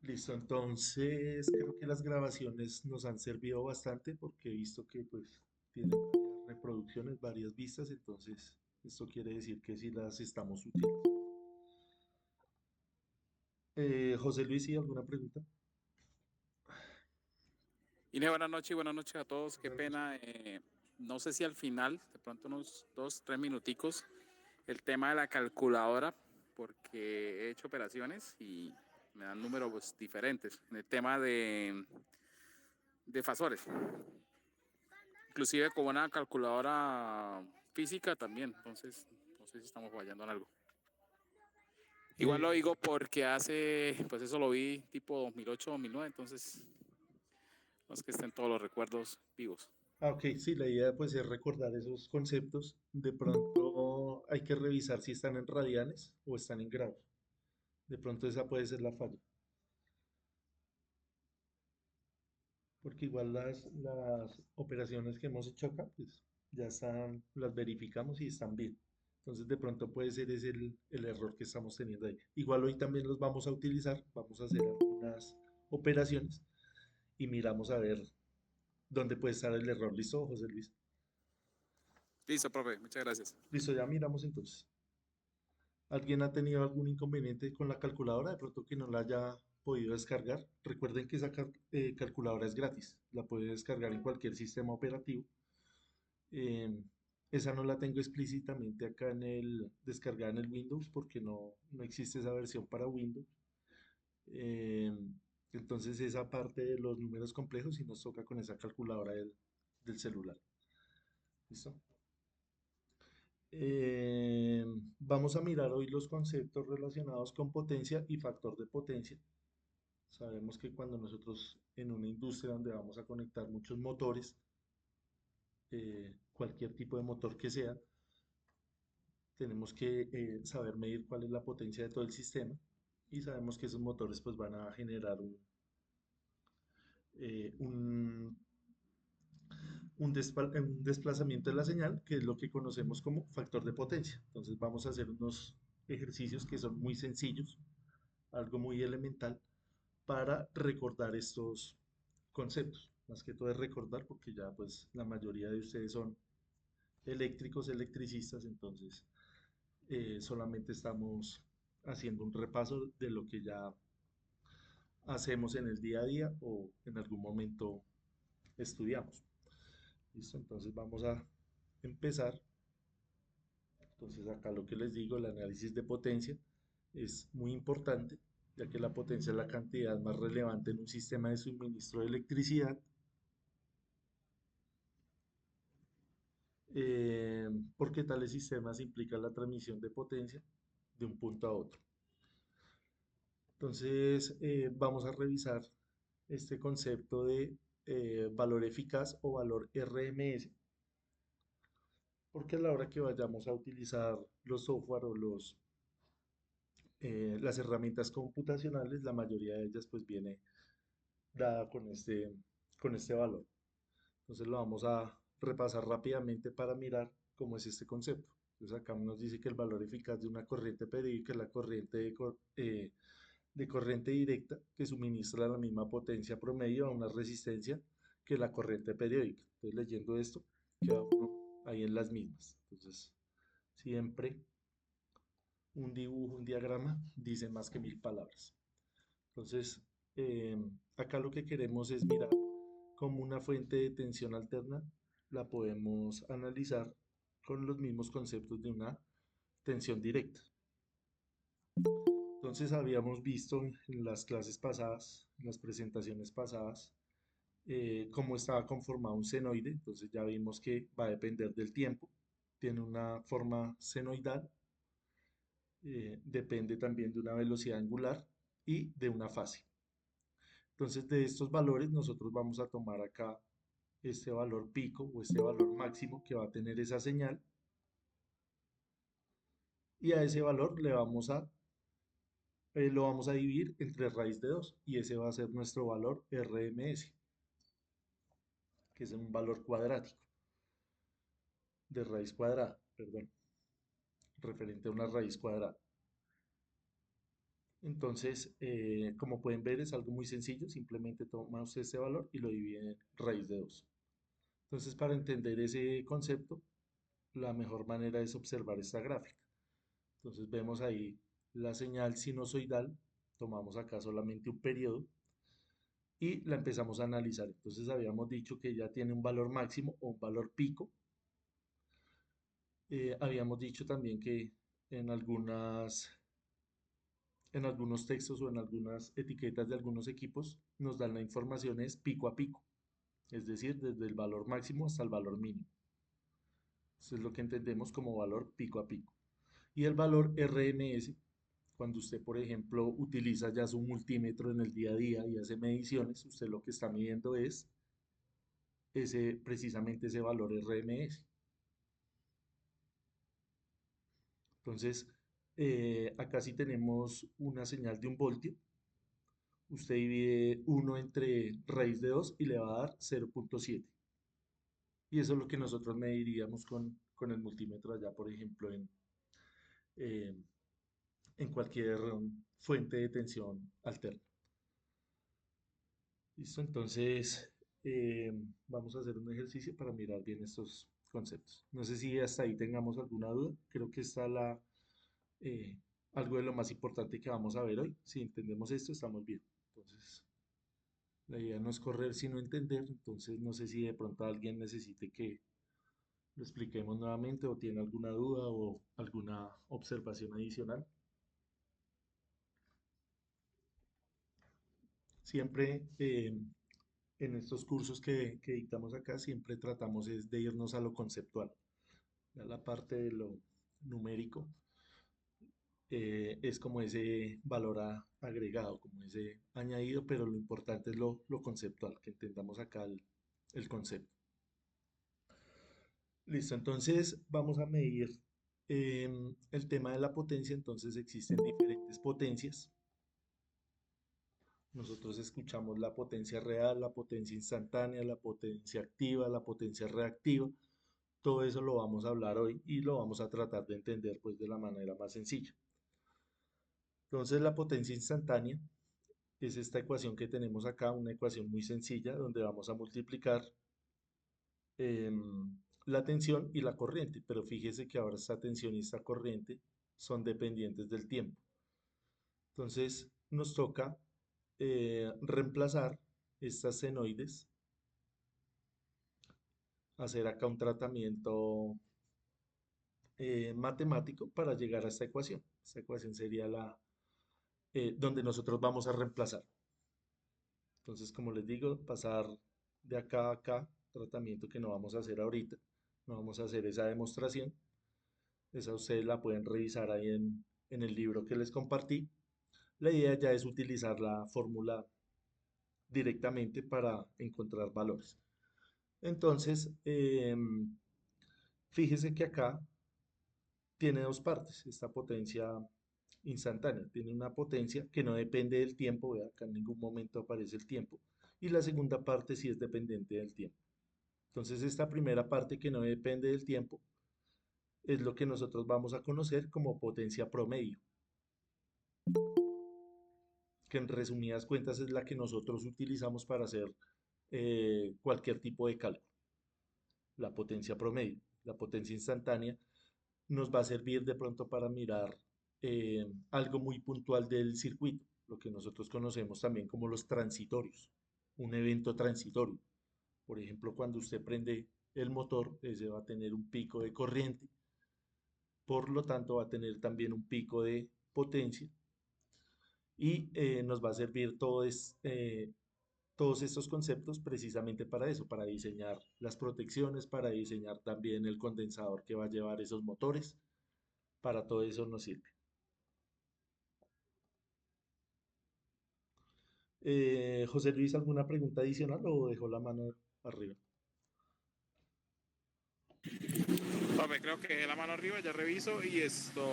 Listo, entonces creo que las grabaciones nos han servido bastante porque he visto que pues tienen varias reproducciones, varias vistas, entonces esto quiere decir que sí las estamos utilizando. José Luis, ¿sí? ¿Alguna pregunta? Inés, buenas noches a todos. Qué Buenas noches. pena. No sé si al final, de pronto unos 2, 3 minuticos, el tema de la calculadora, porque he hecho operaciones y me dan números pues, diferentes. En el tema de fasores, inclusive con una calculadora física también. Entonces, no sé si estamos fallando en algo. Igual lo Eh, digo porque pues eso lo vi tipo 2008, 2009, entonces no es que estén todos los recuerdos vivos. ok, sí, la idea pues es recordar esos conceptos. De pronto hay que revisar si están en radianes o están en grados. De pronto esa puede ser la falla. Porque igual las operaciones que hemos hecho acá, pues ya están, las verificamos y están bien. Entonces de pronto puede ser ese el error que estamos teniendo ahí. Igual hoy también los vamos a utilizar, vamos a hacer algunas operaciones y miramos a ver dónde puede estar el error. ¿Listo, José Luis? Listo, profe, muchas gracias. Listo, ya miramos entonces. ¿Alguien ha tenido algún inconveniente con la calculadora? De pronto que no la haya podido descargar. Recuerden que esa calculadora es gratis, la puede descargar en cualquier sistema operativo. Eh, Esa no la tengo explícitamente acá en el descargada en el Windows porque no existe esa versión para Windows. Eh, entonces esa parte de los números complejos y nos toca con esa calculadora del celular. ¿Listo? Eh, Vamos a mirar hoy los conceptos relacionados con potencia y factor de potencia. Sabemos que cuando nosotros en una industria donde vamos a conectar muchos motores, cualquier tipo de motor que sea, tenemos que saber medir cuál es la potencia de todo el sistema y sabemos que esos motores pues van a generar eh, un, un desplazamiento de la señal, que es lo que conocemos como factor de potencia. Entonces vamos a hacer unos ejercicios que son muy sencillos, algo muy elemental, para recordar estos conceptos. Más que todo es recordar porque ya pues la mayoría de ustedes son eléctricos, electricistas, entonces solamente estamos haciendo un repaso de lo que ya hacemos en el día a día o en algún momento estudiamos. ¿Listo? Entonces vamos a empezar. Entonces acá lo que les digo, el análisis de potencia es muy importante, ya que la potencia es la cantidad más relevante en un sistema de suministro de electricidad, eh, porque tales sistemas implican la transmisión de potencia de un punto a otro. Entonces, vamos a revisar este concepto de valor eficaz o valor RMS, porque a la hora que vayamos a utilizar los software o las herramientas computacionales, la mayoría de ellas pues viene dada con este valor. Entonces lo vamos a repasar rápidamente para mirar cómo es este concepto. Entonces acá nos dice que el valor eficaz de una corriente periódica es la corriente de corriente directa que suministra la misma potencia promedio a una resistencia que la corriente periódica. Entonces, leyendo esto, queda uno ahí en las mismas. Entonces, siempre un dibujo, un diagrama, dice más que mil palabras. Entonces, eh, acá lo que queremos es mirar cómo una fuente de tensión alterna la podemos analizar con los mismos conceptos de una tensión directa. Entonces habíamos visto en las clases pasadas, en las presentaciones pasadas, cómo estaba conformado un senoide. Entonces ya vimos que va a depender del tiempo. Tiene una forma senoidal, depende también de una velocidad angular y de una fase. Entonces de estos valores nosotros vamos a tomar acá este valor pico o este valor máximo que va a tener esa señal y a ese valor lo vamos a dividir entre raíz de 2 y ese va a ser nuestro valor RMS, que es un valor cuadrático de raíz cuadrada, perdón, referente a una raíz cuadrada. Entonces, como pueden ver, es algo muy sencillo. Simplemente toma usted ese valor y lo divide en raíz de 2. Entonces, para entender ese concepto, la mejor manera es observar esta gráfica. Entonces, vemos ahí la señal sinusoidal. Tomamos acá solamente un periodo y la empezamos a analizar. Entonces, habíamos dicho que ya tiene un valor máximo o un valor pico. Habíamos dicho también que en en algunos textos o en algunas etiquetas de algunos equipos nos dan la información es pico a pico, es decir, desde el valor máximo hasta el valor mínimo. Eso es lo que entendemos como valor pico a pico. Y el valor RMS, cuando usted, por ejemplo, utiliza ya su multímetro en el día a día y hace mediciones, usted lo que está midiendo es precisamente ese valor RMS. Entonces, acá sí tenemos una señal de un voltio. Usted divide 1 entre raíz de 2 y le va a dar 0,7. Y eso es lo que nosotros mediríamos con el multímetro allá, por ejemplo, eh, en cualquier fuente de tensión alterna. ¿Listo? Entonces, eh, vamos a hacer un ejercicio para mirar bien estos conceptos. No sé si hasta ahí tengamos alguna duda. Creo que está eh, algo de lo más importante que vamos a ver hoy. Si entendemos esto, estamos bien. Entonces, la idea no es correr, sino entender. Entonces, no sé si de pronto alguien necesite que lo expliquemos nuevamente o tiene alguna duda o alguna observación adicional. Siempre en estos cursos que dictamos acá, siempre tratamos es de irnos a lo conceptual. Ya la parte de lo numérico es como ese valor agregado, como ese añadido, pero lo importante es lo conceptual, que entendamos acá el concepto. Listo, entonces vamos a medir el tema de la potencia. Entonces existen diferentes potencias. Nosotros escuchamos la potencia real, la potencia instantánea, la potencia activa, la potencia reactiva. Todo eso lo vamos a hablar hoy y lo vamos a tratar de entender pues de la manera más sencilla. Entonces la potencia instantánea es esta ecuación que tenemos acá, una ecuación muy sencilla donde vamos a multiplicar la tensión y la corriente, pero fíjese que ahora esta tensión y esta corriente son dependientes del tiempo. Entonces nos toca reemplazar estas senoides, hacer acá un tratamiento matemático para llegar a esta ecuación. Esta ecuación sería donde nosotros vamos a reemplazar. Entonces, como les digo, pasar de acá a acá, tratamiento que no vamos a hacer ahorita, no vamos a hacer esa demostración. Esa ustedes la pueden revisar ahí en el libro que les compartí. La idea ya es utilizar la fórmula directamente para encontrar valores. Entonces, fíjese que acá tiene dos partes, esta potencia instantánea. Tiene una potencia que no depende del tiempo, vea, acá en ningún momento aparece el tiempo. Y la segunda parte sí es dependiente del tiempo. Entonces, esta primera parte que no depende del tiempo es lo que nosotros vamos a conocer como potencia promedio, que en resumidas cuentas es la que nosotros utilizamos para hacer cualquier tipo de cálculo. La potencia promedio, la potencia instantánea, nos va a servir de pronto para mirar algo muy puntual del circuito, lo que nosotros conocemos también como los transitorios, un evento transitorio. Por ejemplo, cuando usted prende el motor, ese va a tener un pico de corriente, por lo tanto va a tener también un pico de potencia y nos va a servir todos estos conceptos precisamente para eso, para diseñar las protecciones, para diseñar también el condensador que va a llevar esos motores, para todo eso nos sirve. José Luis, ¿alguna pregunta adicional o dejó la mano arriba? Hombre, creo que la mano arriba, ya reviso y esto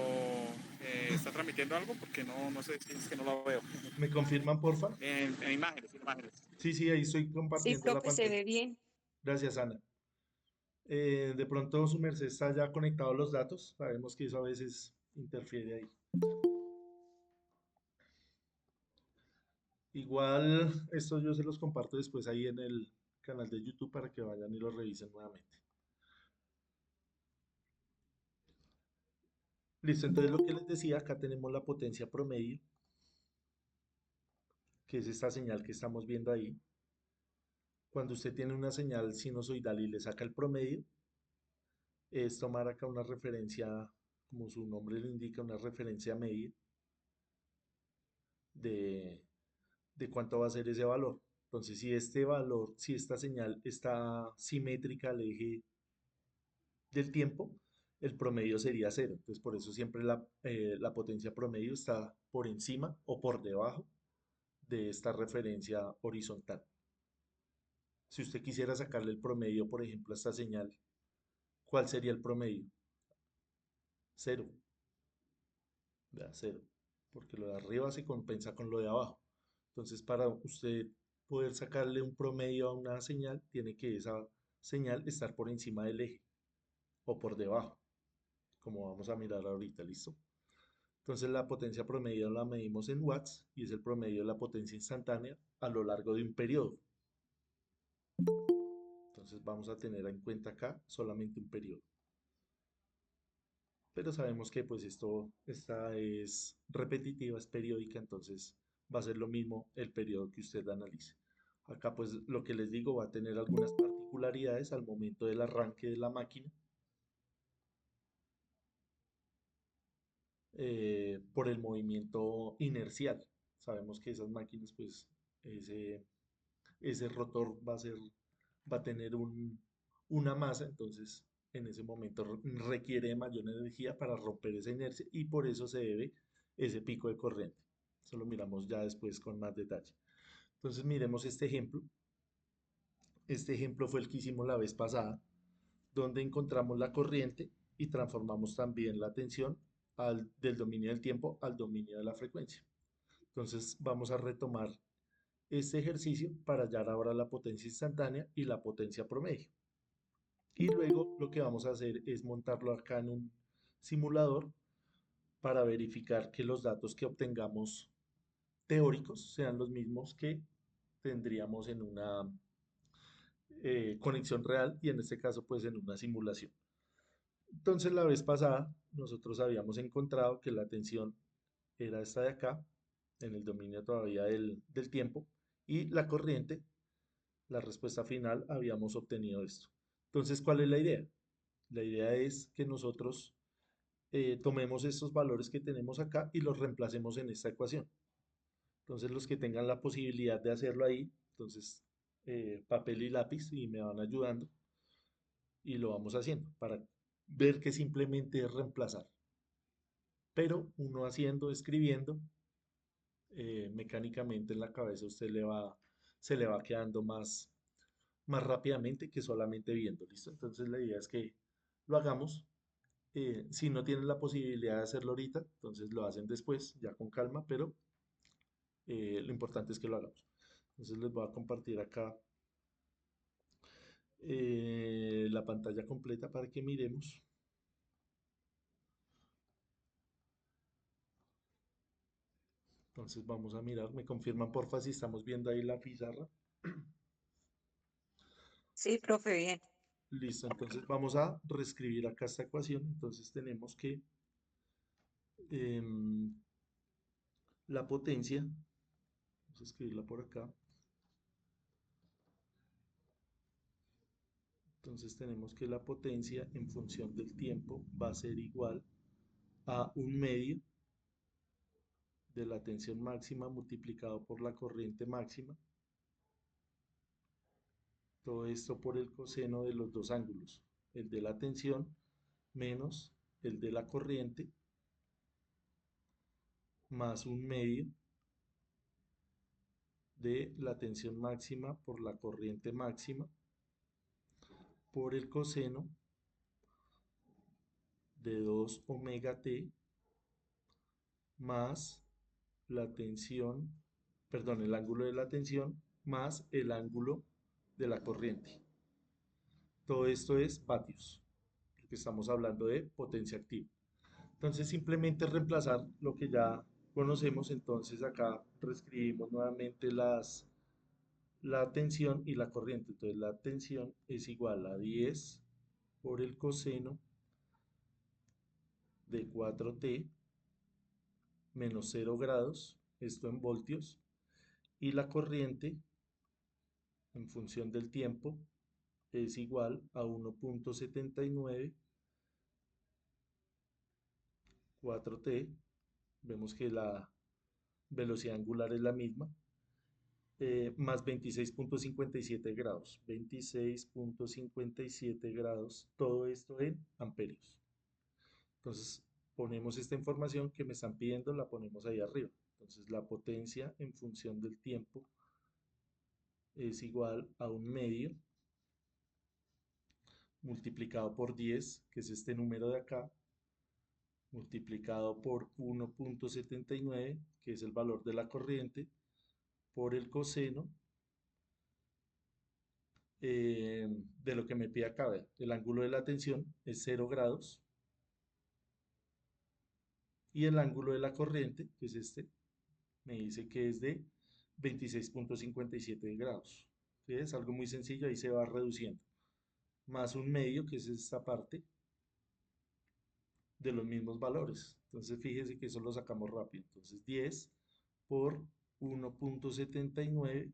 está transmitiendo algo porque no sé si es que no lo veo. ¿Me confirman, porfa? En imágenes, en imágenes. Sí, sí, ahí estoy Sí, compartiendo la profe, se pantalla. ve bien. Gracias, Ana. De pronto su merced está ya conectado a los datos. Sabemos que eso a veces interfiere ahí. Igual, esto yo se los comparto después ahí en el canal de YouTube para que vayan y lo revisen nuevamente. Listo, entonces lo que les decía, acá tenemos la potencia promedio, que es esta señal que estamos viendo ahí. Cuando usted tiene una señal sinusoidal y le saca el promedio, es tomar acá una referencia, como su nombre le indica, una referencia media de, de cuánto va a ser ese valor. Entonces, si este valor, si esta señal está simétrica al eje del tiempo, el promedio sería cero. Entonces, por eso siempre la potencia promedio está por encima o por debajo de esta referencia horizontal. Si usted quisiera sacarle el promedio, por ejemplo, a esta señal, ¿cuál sería el promedio? Cero. Vea, cero. Porque lo de arriba se compensa con lo de abajo. Entonces, para usted poder sacarle un promedio a una señal, tiene que esa señal estar por encima del eje o por debajo, como vamos a mirar ahorita, ¿listo? Entonces, la potencia promedio la medimos en watts y es el promedio de la potencia instantánea a lo largo de un periodo. Entonces, vamos a tener en cuenta acá solamente un periodo. Pero sabemos que pues esta es repetitiva, es periódica, entonces va a ser lo mismo el periodo que usted analice. Acá pues lo que les digo va a tener algunas particularidades al momento del arranque de la máquina por el movimiento inercial. Sabemos que esas máquinas pues ese, ese rotor va a tener una masa, entonces en ese momento requiere de mayor energía para romper esa inercia y por eso se debe ese pico de corriente. Eso lo miramos ya después con más detalle. Entonces miremos este ejemplo. Este ejemplo fue el que hicimos la vez pasada, donde encontramos la corriente y transformamos también la tensión del dominio del tiempo al dominio de la frecuencia. Entonces vamos a retomar este ejercicio para hallar ahora la potencia instantánea y la potencia promedio. Y luego lo que vamos a hacer es montarlo acá en un simulador para verificar que los datos que obtengamos teóricos sean los mismos que tendríamos en una conexión real y en este caso pues en una simulación. Entonces la vez pasada nosotros habíamos encontrado que la tensión era esta de acá, en el dominio todavía del tiempo, y la corriente, la respuesta final, habíamos obtenido esto. Entonces, ¿cuál es la idea? La idea es que nosotros tomemos estos valores que tenemos acá y los reemplacemos en esta ecuación. Entonces, los que tengan la posibilidad de hacerlo ahí, entonces papel y lápiz y me van ayudando y lo vamos haciendo para ver que simplemente es reemplazar. Pero uno haciendo, escribiendo, mecánicamente en la cabeza se le va quedando más rápidamente que solamente viendo, ¿listo? Entonces la idea es que lo hagamos. Si no tienen la posibilidad de hacerlo ahorita, entonces lo hacen después, ya con calma, pero lo importante es que lo hagamos. Entonces les voy a compartir acá la pantalla completa para que miremos. Entonces vamos a mirar, me confirman porfa si estamos viendo ahí la pizarra. Sí, profe, bien. Listo, entonces vamos a reescribir acá esta ecuación. Entonces tenemos que em, la potencia, vamos a escribirla por acá. Entonces tenemos que la potencia en función del tiempo va a ser igual a un medio de la tensión máxima multiplicado por la corriente máxima. Todo esto por el coseno de los dos ángulos, el de la tensión menos el de la corriente, más un medio de la tensión máxima por la corriente máxima, por el coseno de 2 omega t más la tensión, perdón, el ángulo de la tensión más el ángulo de la corriente. Todo esto es vatios, porque estamos hablando de potencia activa. Entonces simplemente reemplazar lo que ya conocemos, entonces acá reescribimos nuevamente la tensión y la corriente. Entonces la tensión es igual a 10 por el coseno de 4t menos 0 grados, esto en voltios, y la corriente en función del tiempo es igual a 1.79 4t. Vemos que la velocidad angular es la misma, más 26.57 grados. 26.57 grados, todo esto en amperios. Entonces, ponemos esta información que me están pidiendo, la ponemos ahí arriba. Entonces, la potencia en función del tiempo es igual a un medio multiplicado por 10, que es este número de acá, multiplicado por 1.79, que es el valor de la corriente, por el coseno de lo que me pide acá. El ángulo de la tensión es 0 grados y el ángulo de la corriente, que es este, me dice que es de 26.57 grados. ¿Sí? Es algo muy sencillo, ahí se va reduciendo. Más un medio, que es esta parte, de los mismos valores. Entonces fíjese que eso lo sacamos rápido. Entonces 10 por 1.79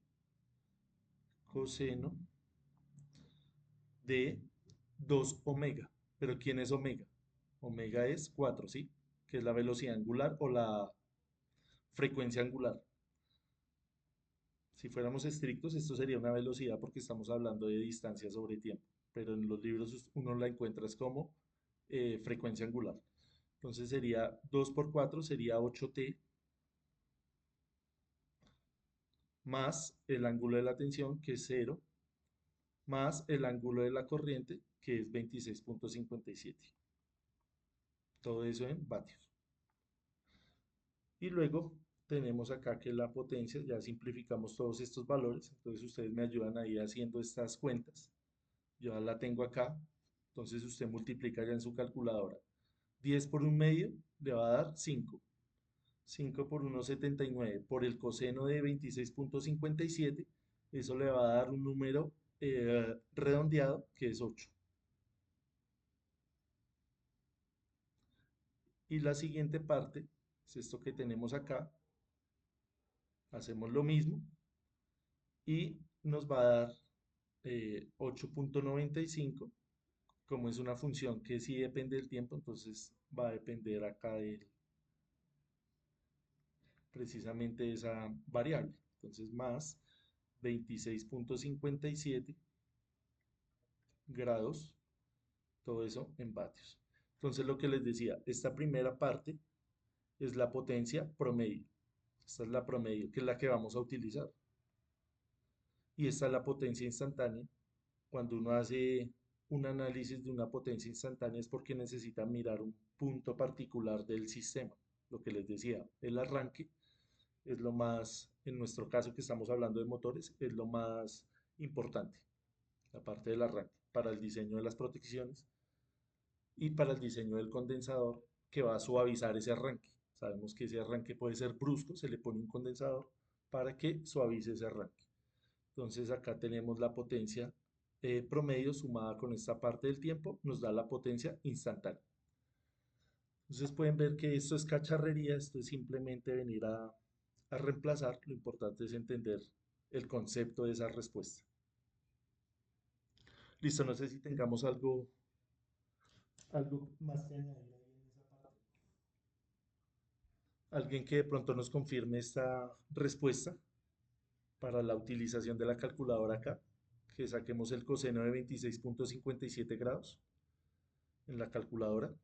coseno de 2 omega. ¿Pero quién es omega? Omega es 4, ¿sí? Que es la velocidad angular o la frecuencia angular. Si fuéramos estrictos, esto sería una velocidad porque estamos hablando de distancia sobre tiempo, pero en los libros uno la encuentra es como frecuencia angular. Entonces sería 2 por 4, sería 8t, más el ángulo de la tensión, que es 0, más el ángulo de la corriente, que es 26.57. Todo eso en vatios. Y luego tenemos acá que la potencia, ya simplificamos todos estos valores, entonces ustedes me ayudan ahí haciendo estas cuentas. Yo ya la tengo acá, entonces usted multiplica ya en su calculadora. 10 por un medio le va a dar 5. 5 por 1,79 por el coseno de 26.57, eso le va a dar un número redondeado que es 8. Y la siguiente parte es esto que tenemos acá, hacemos lo mismo y nos va a dar 8.95. Como es una función que sí depende del tiempo, entonces va a depender acá de precisamente esa variable. Entonces más 26.57 grados, todo eso en vatios. Entonces lo que les decía, esta primera parte es la potencia promedio. Esta es la promedio, que es la que vamos a utilizar. Y esta es la potencia instantánea. Cuando uno hace un análisis de una potencia instantánea es porque necesita mirar un punto particular del sistema. Lo que les decía, el arranque es lo más, en nuestro caso que estamos hablando de motores, es lo más importante, la parte del arranque, para el diseño de las protecciones y para el diseño del condensador que va a suavizar ese arranque. Sabemos que ese arranque puede ser brusco, se le pone un condensador para que suavice ese arranque. Entonces acá tenemos la potencia promedio sumada con esta parte del tiempo, nos da la potencia instantánea. Entonces pueden ver que esto es cacharrería, esto es simplemente venir a reemplazar, lo importante es entender el concepto de esa respuesta. Listo, no sé si tengamos algo más que añadir ahí en esa parte. Alguien que de pronto nos confirme esta respuesta para la utilización de la calculadora acá, que saquemos el coseno de 26.57 grados en la calculadora.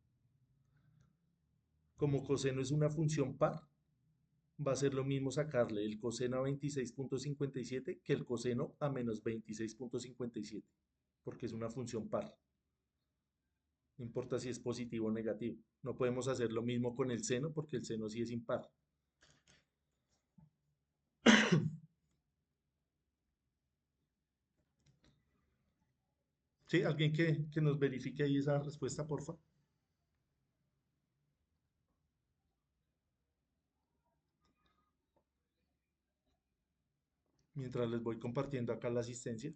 Como coseno es una función par, va a ser lo mismo sacarle el coseno a 26.57 que el coseno a menos 26.57, porque es una función par. No importa si es positivo o negativo. No podemos hacer lo mismo con el seno porque el seno sí es impar. ¿Sí? ¿Alguien que nos verifique ahí esa respuesta, porfa? mientras les voy compartiendo acá la asistencia.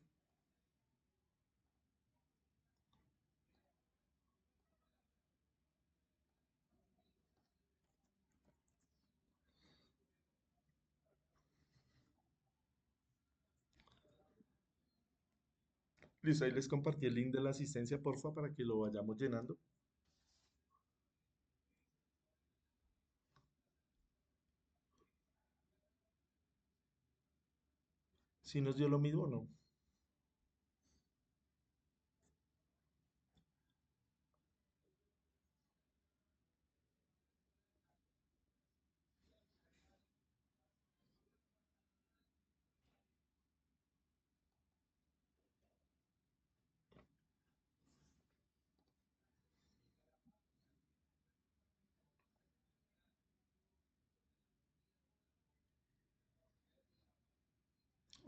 Listo, ahí les compartí el link de la asistencia, porfa, para que lo vayamos llenando. Si nos dio lo mismo o no.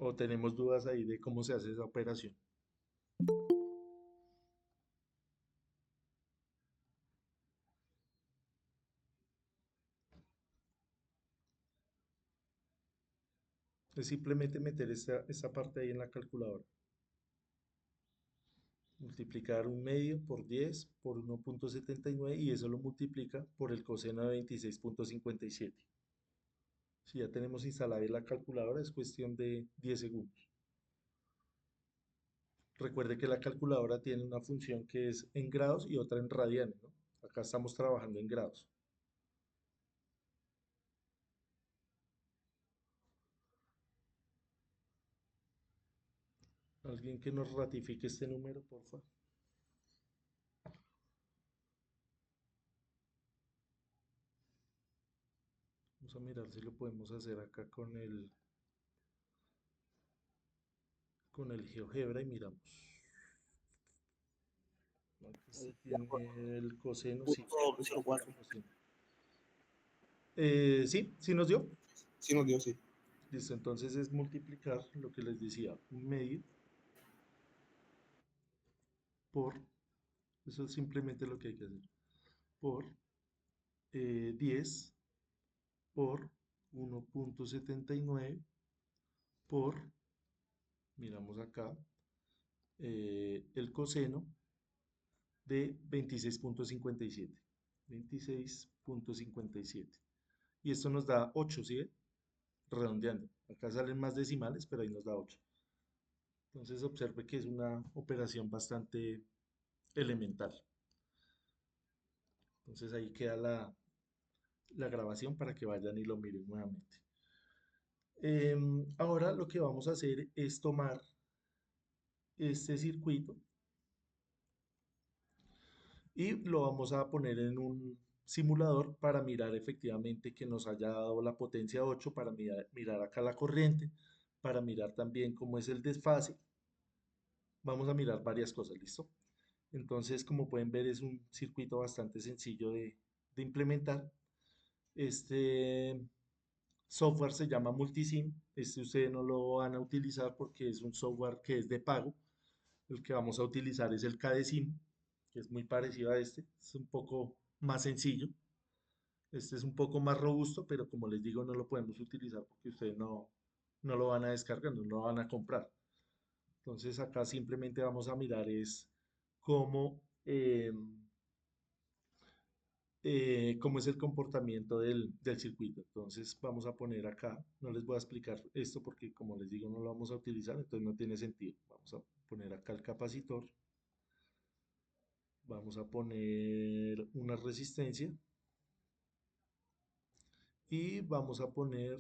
O tenemos dudas ahí de cómo se hace esa operación. Es simplemente meter esa parte ahí en la calculadora. Multiplicar un medio por 10 por 1,79 y eso lo multiplica por el coseno de 26,57. Si ya tenemos instalada ahí la calculadora, es cuestión de 10 segundos. Recuerde que la calculadora tiene una función que es en grados y otra en radianes, ¿no? Acá estamos trabajando en grados. ¿Alguien que nos ratifique este número, por favor? Vamos a mirar si lo podemos hacer acá con el GeoGebra y miramos. Aquí este tiene el coseno, sí, Punto este cero tiene el cuatro. coseno. Sí, sí nos dio. Sí nos dio, sí. Listo, entonces es multiplicar lo que les decía, un medio por, eso es simplemente lo que hay que hacer, por 10 por 1,79 por, miramos acá, el coseno de 26,57. 26,57. Y esto nos da 8, ¿sí ve? Redondeando. Acá salen más decimales, pero ahí nos da 8. Entonces observe que es una operación bastante elemental. Entonces ahí queda la grabación para que vayan y lo miren nuevamente. Ahora lo que vamos a hacer es tomar este circuito y lo vamos a poner en un simulador para mirar efectivamente que nos haya dado la potencia 8, para mirar acá la corriente, para mirar también cómo es el desfase. Vamos a mirar varias cosas, ¿listo? Entonces, como pueden ver, es un circuito bastante sencillo de implementar. Este software se llama Multisim. Este ustedes no lo van a utilizar porque es un software que es de pago. El que vamos a utilizar es el KDSIM, que es muy parecido a este. Es un poco más sencillo. Este es un poco más robusto, pero como les digo, no lo podemos utilizar porque ustedes no lo van a descargar, no lo van a comprar. Entonces acá simplemente vamos a mirar es cómo, cómo es el comportamiento del circuito. Entonces vamos a poner acá, no les voy a explicar esto porque como les digo no lo vamos a utilizar, entonces no tiene sentido. Vamos a poner acá el capacitor, vamos a poner una resistencia y vamos a poner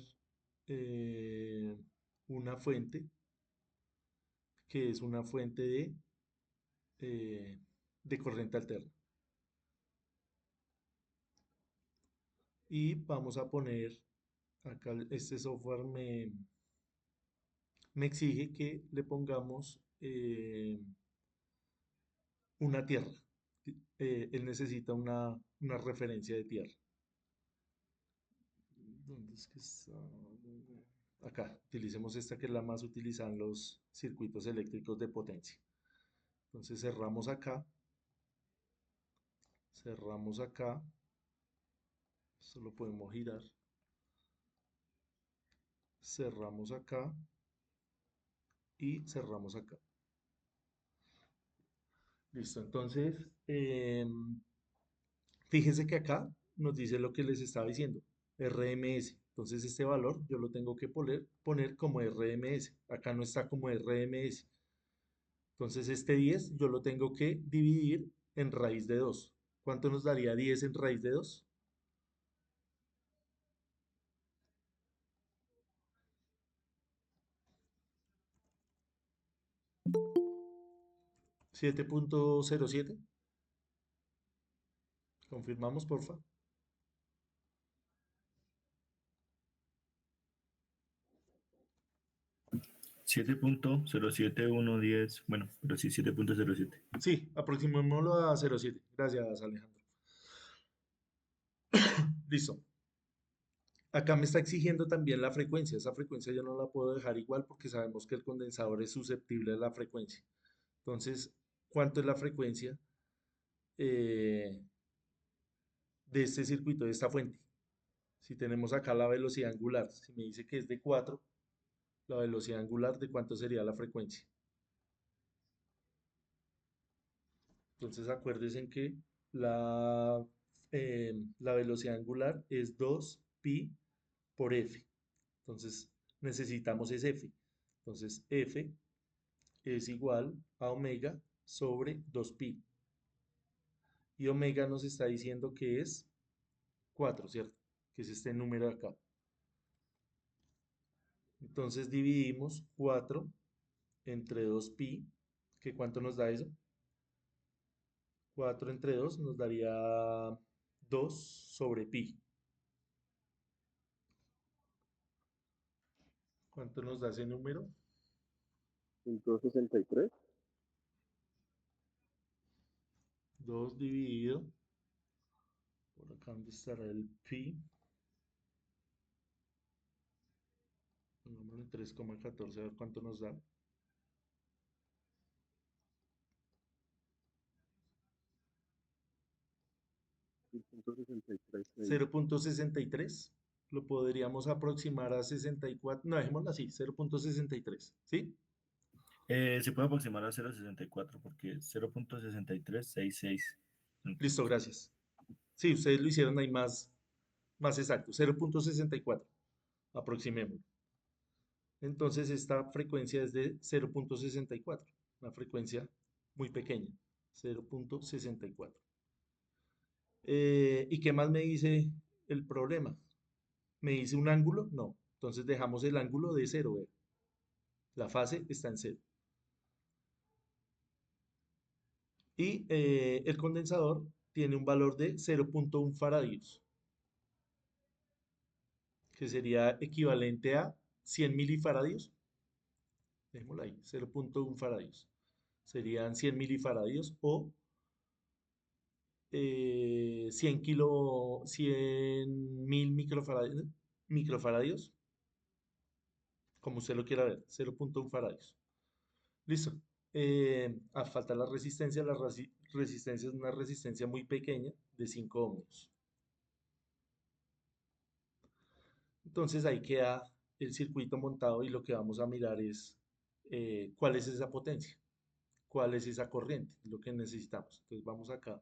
eh, una fuente que es una fuente eh, de corriente alterna. Y vamos a poner, acá este software me exige que le pongamos una tierra. Él necesita una referencia de tierra. ¿Dónde es que está? Acá, utilicemos esta que es la más utilizada en los circuitos eléctricos de potencia. Entonces cerramos acá, esto lo podemos girar, cerramos acá y cerramos acá. Listo, entonces, fíjense que acá nos dice lo que les estaba diciendo, RMS. Entonces este valor yo lo tengo que poner como RMS. Acá no está como RMS. Entonces este 10 yo lo tengo que dividir en raíz de 2. ¿Cuánto nos daría 10 en raíz de 2? 7.07. Confirmamos, porfa. 7.07110, bueno, pero sí 7.07. Sí, aproximémoslo a 0.7. Gracias, Alejandro. Listo. Acá me está exigiendo también la frecuencia. Esa frecuencia yo no la puedo dejar igual porque sabemos que el condensador es susceptible a la frecuencia. Entonces, ¿cuánto es la frecuencia eh, de este circuito, de esta fuente? Si tenemos acá la velocidad angular, si me dice que es de 4, la velocidad angular, ¿de cuánto sería la frecuencia? Entonces, acuérdense que la, la velocidad angular es 2pi por f. Entonces, necesitamos ese f. Entonces, f es igual a omega sobre 2pi. Y omega nos está diciendo que es 4, ¿cierto? Que es este número de acá. Entonces dividimos 4 entre 2pi, que ¿cuánto nos da eso? 4 entre 2 nos daría 2 sobre pi. ¿Cuánto nos da ese número? 163. 2 dividido, por acá donde estará el pi, pongámoslo en 3,14, a ver cuánto nos da. 0.63, lo podríamos aproximar a 64, no, dejémoslo así, 0.63, ¿sí? Se puede aproximar a 0.64 porque 0.6366. Listo, gracias. Sí, ustedes lo hicieron ahí más exacto, 0.64, aproximémoslo. Entonces esta frecuencia es de 0.64, una frecuencia muy pequeña, 0.64. ¿Y qué más me dice el problema? ¿Me dice un ángulo? No. Entonces dejamos el ángulo de 0, ¿ve? La fase está en 0. Y el condensador tiene un valor de 0.1 faradios, que sería equivalente a 100 milifaradios. Dejémoslo ahí, 0.1 faradios. Serían 100 milifaradios o 100.000 microfaradios, como usted lo quiera ver, 0.1 faradios. Listo. Falta la resistencia. La resistencia es una resistencia muy pequeña de 5 ohmios. Entonces ahí queda el circuito montado y lo que vamos a mirar es cuál es esa potencia, cuál es esa corriente, lo que necesitamos. Entonces vamos acá,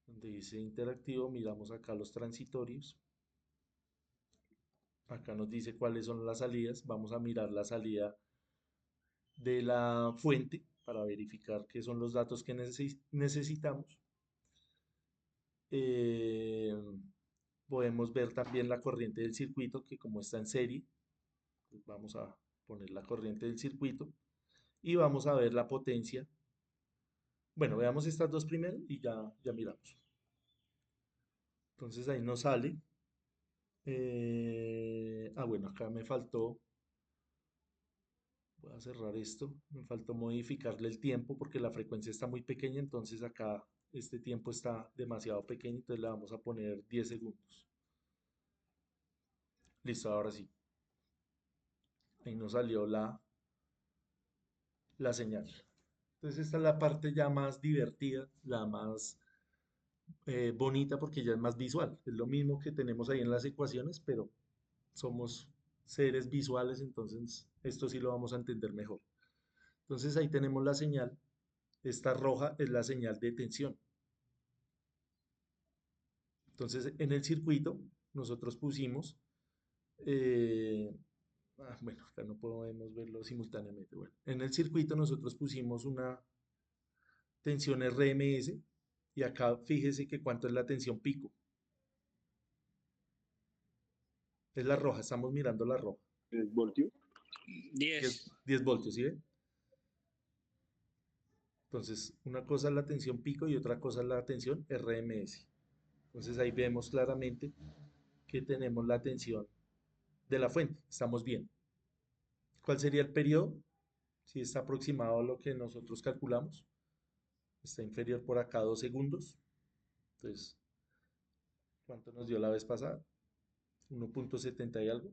donde dice interactivo, miramos acá los transitorios. Acá nos dice cuáles son las salidas. Vamos a mirar la salida de la fuente para verificar qué son los datos que necesitamos. Eh, Podemos ver también la corriente del circuito, que como está en serie, pues vamos a poner la corriente del circuito y vamos a ver la potencia. Bueno, veamos estas dos primero y ya miramos. Entonces ahí nos sale. Bueno, acá me faltó, voy a cerrar esto, me faltó modificarle el tiempo porque la frecuencia está muy pequeña, entonces acá este tiempo está demasiado pequeño, entonces le vamos a poner 10 segundos. Listo, ahora sí. Ahí nos salió la señal. Entonces esta es la parte ya más divertida, la más bonita porque ya es más visual. Es lo mismo que tenemos ahí en las ecuaciones, pero somos seres visuales, entonces esto sí lo vamos a entender mejor. Entonces ahí tenemos la señal. Esta roja es la señal de tensión. Entonces en el circuito nosotros pusimos, eh, bueno, acá no podemos verlo simultáneamente. Bueno, en el circuito nosotros pusimos una tensión RMS y acá fíjese que cuánto es la tensión pico. Es la roja, estamos mirando la roja. ¿10 voltios? 10, 10. 10 voltios, ¿sí ve? Entonces, una cosa es la tensión pico y otra cosa es la tensión RMS. Entonces ahí vemos claramente que tenemos la tensión de la fuente. Estamos bien. ¿Cuál sería el periodo? Si está aproximado a lo que nosotros calculamos. Está inferior por acá a 2 segundos. Entonces, ¿cuánto nos dio la vez pasada? 1.70 y algo.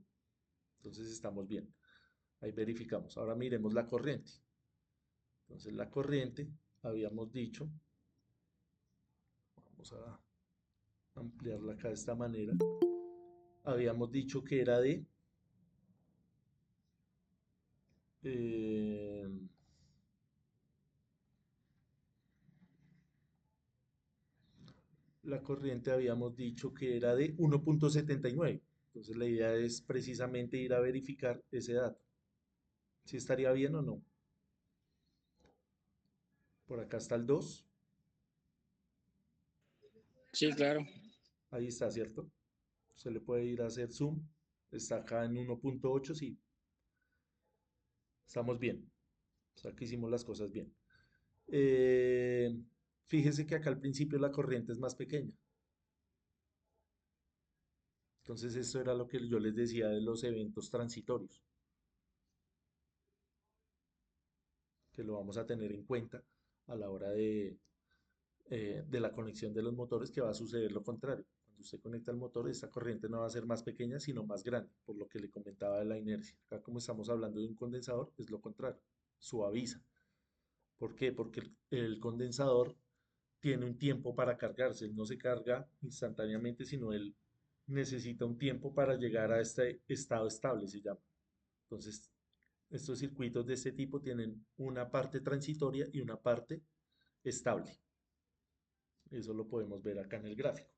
Entonces estamos bien. Ahí verificamos. Ahora miremos la corriente. Entonces la corriente, habíamos dicho, vamos a ampliarla acá de esta manera. Habíamos dicho que era de eh, la corriente habíamos dicho que era de 1.79. Entonces la idea es precisamente ir a verificar ese dato. Si estaría bien o no. Por acá está el 2. Sí, claro. Ahí está, ¿cierto? Se le puede ir a hacer zoom. Está acá en 1.8, sí. Estamos bien. O sea que hicimos las cosas bien. Eh, Fíjese que acá al principio la corriente es más pequeña. Entonces esto era lo que yo les decía de los eventos transitorios, que lo vamos a tener en cuenta a la hora de la conexión de los motores, que va a suceder lo contrario. Cuando usted conecta el motor, esta corriente no va a ser más pequeña, sino más grande, por lo que le comentaba de la inercia. Acá como estamos hablando de un condensador, es lo contrario, suaviza. ¿Por qué? Porque el condensador tiene un tiempo para cargarse, él no se carga instantáneamente, sino él necesita un tiempo para llegar a este estado estable, se llama. Entonces, estos circuitos de este tipo tienen una parte transitoria y una parte estable. Eso lo podemos ver acá en el gráfico.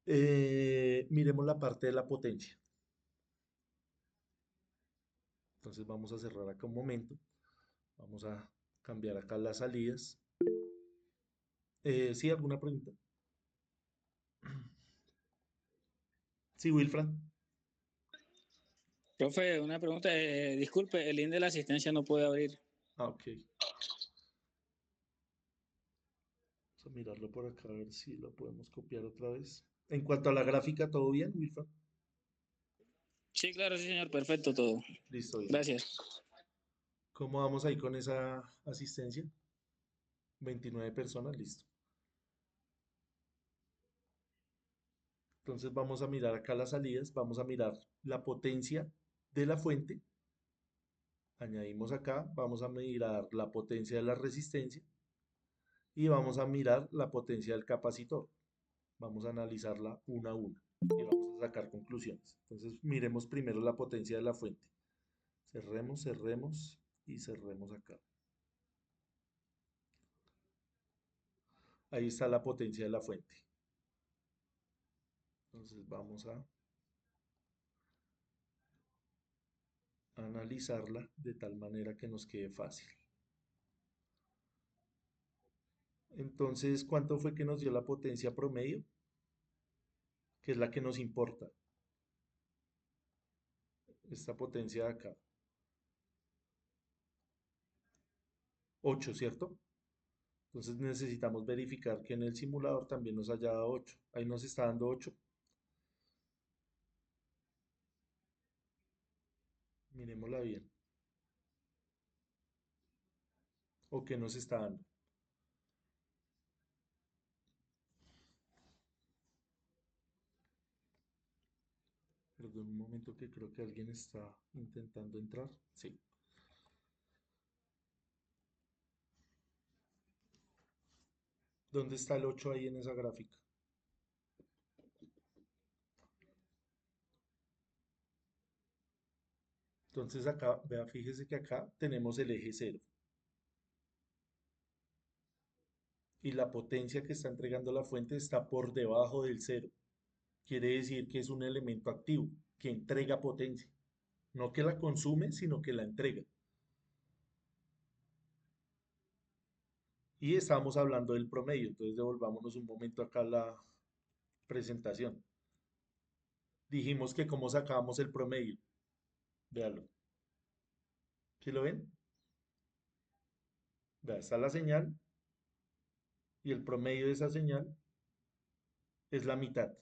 Miremos la parte de la potencia. Entonces vamos a cerrar acá un momento. Vamos a cambiar acá las salidas. ¿Sí? ¿Alguna pregunta? Sí, Wilfran. Profe, una pregunta. Disculpe, el link de la asistencia no puede abrir. Ah, ok. Vamos a mirarlo por acá a ver si lo podemos copiar otra vez. En cuanto a la gráfica, ¿todo bien, Wilfran? Sí, claro, sí, señor. Perfecto todo. Listo, bien. Gracias. ¿Cómo vamos ahí con esa asistencia? 29 personas, listo. Entonces vamos a mirar acá las salidas, vamos a mirar la potencia de la fuente. Añadimos acá, vamos a mirar la potencia de la resistencia y vamos a mirar la potencia del capacitor. Vamos a analizarla una a una y vamos a sacar conclusiones. Entonces miremos primero la potencia de la fuente. Cerremos, cerremos y cerremos acá. Ahí está la potencia de la fuente. Entonces vamos a analizarla de tal manera que nos quede fácil. Entonces, ¿cuánto fue que nos dio la potencia promedio? Que es la que nos importa. Esta potencia de acá. 8, ¿cierto? Entonces necesitamos verificar que en el simulador también nos haya dado 8. Ahí nos está dando 8. Miremosla bien. ¿O qué nos está dando? Perdón un momento que creo que alguien está intentando entrar. Sí. ¿Dónde está el 8 ahí en esa gráfica? Entonces acá, vea, fíjese que acá tenemos el eje cero y la potencia que está entregando la fuente está por debajo del cero. Quiere decir que es un elemento activo que entrega potencia, no que la consume, sino que la entrega. Y estábamos hablando del promedio, entonces devolvámonos un momento acá a la presentación. Dijimos que cómo sacábamos el promedio. Véalo. ¿Sí lo ven? Vea, está la señal y el promedio de esa señal es la mitad.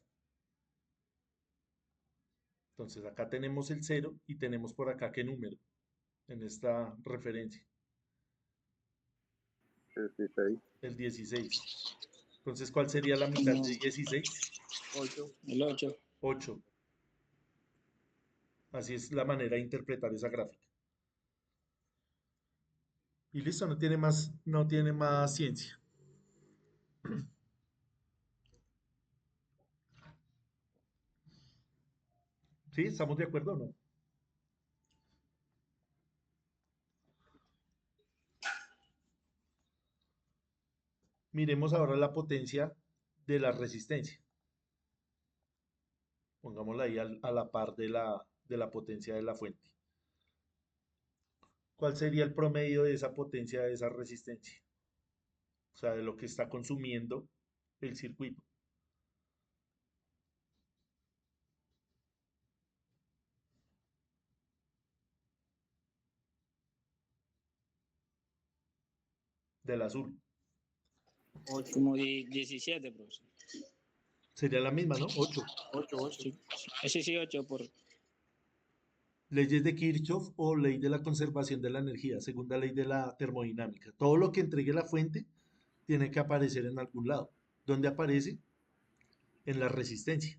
Entonces acá tenemos el cero y tenemos por acá qué número en esta referencia, 16. el 16. Entonces, ¿cuál sería la mitad No, de 16? 8. el 8. 8. Así es la manera de interpretar esa gráfica. Y listo, no tiene más ciencia. ¿Sí? ¿Estamos de acuerdo o no? Miremos ahora la potencia de la resistencia. Pongámosla ahí a la par de la potencia de la fuente. ¿Cuál sería el promedio de esa potencia de esa resistencia? O sea, de lo que está consumiendo el circuito. Del azul. Como 17, profesor. Sería la misma, ¿no? 8. 8. Sí, sí, sí, 8 por... Leyes de Kirchhoff o ley de la conservación de la energía, segunda ley de la termodinámica. Todo lo que entregue la fuente tiene que aparecer en algún lado. ¿Dónde aparece? En la resistencia.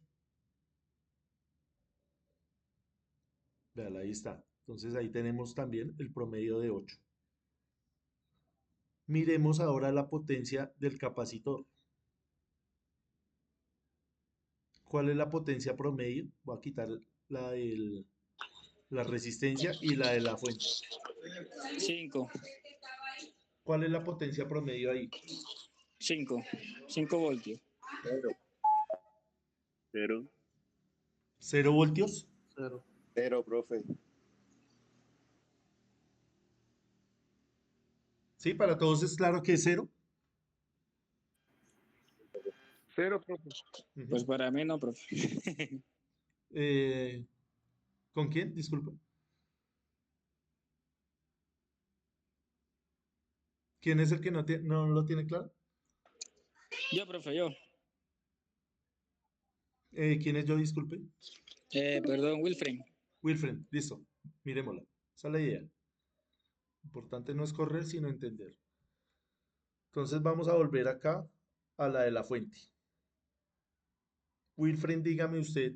Vean, ahí está. Entonces ahí tenemos también el promedio de 8. Miremos ahora la potencia del capacitor. ¿Cuál es la potencia promedio? Voy a quitar la resistencia y la de la fuente. 5. ¿Cuál es la potencia promedio ahí? 5 voltios. 0. ¿0 voltios? 0, profe. ¿Sí? ¿Para todos es claro que es 0? 0, profe. Ujú. Pues para mí no, profe. ¿Con quién? Disculpa. ¿Quién es el que no lo tiene claro? Yo, profe, yo. ¿Quién es yo? Disculpe. Perdón, Wilfred. Wilfred, listo. Miremosla. Esa es la idea. Importante no es correr, sino entender. Entonces vamos a volver acá a la de la fuente. Wilfred, dígame usted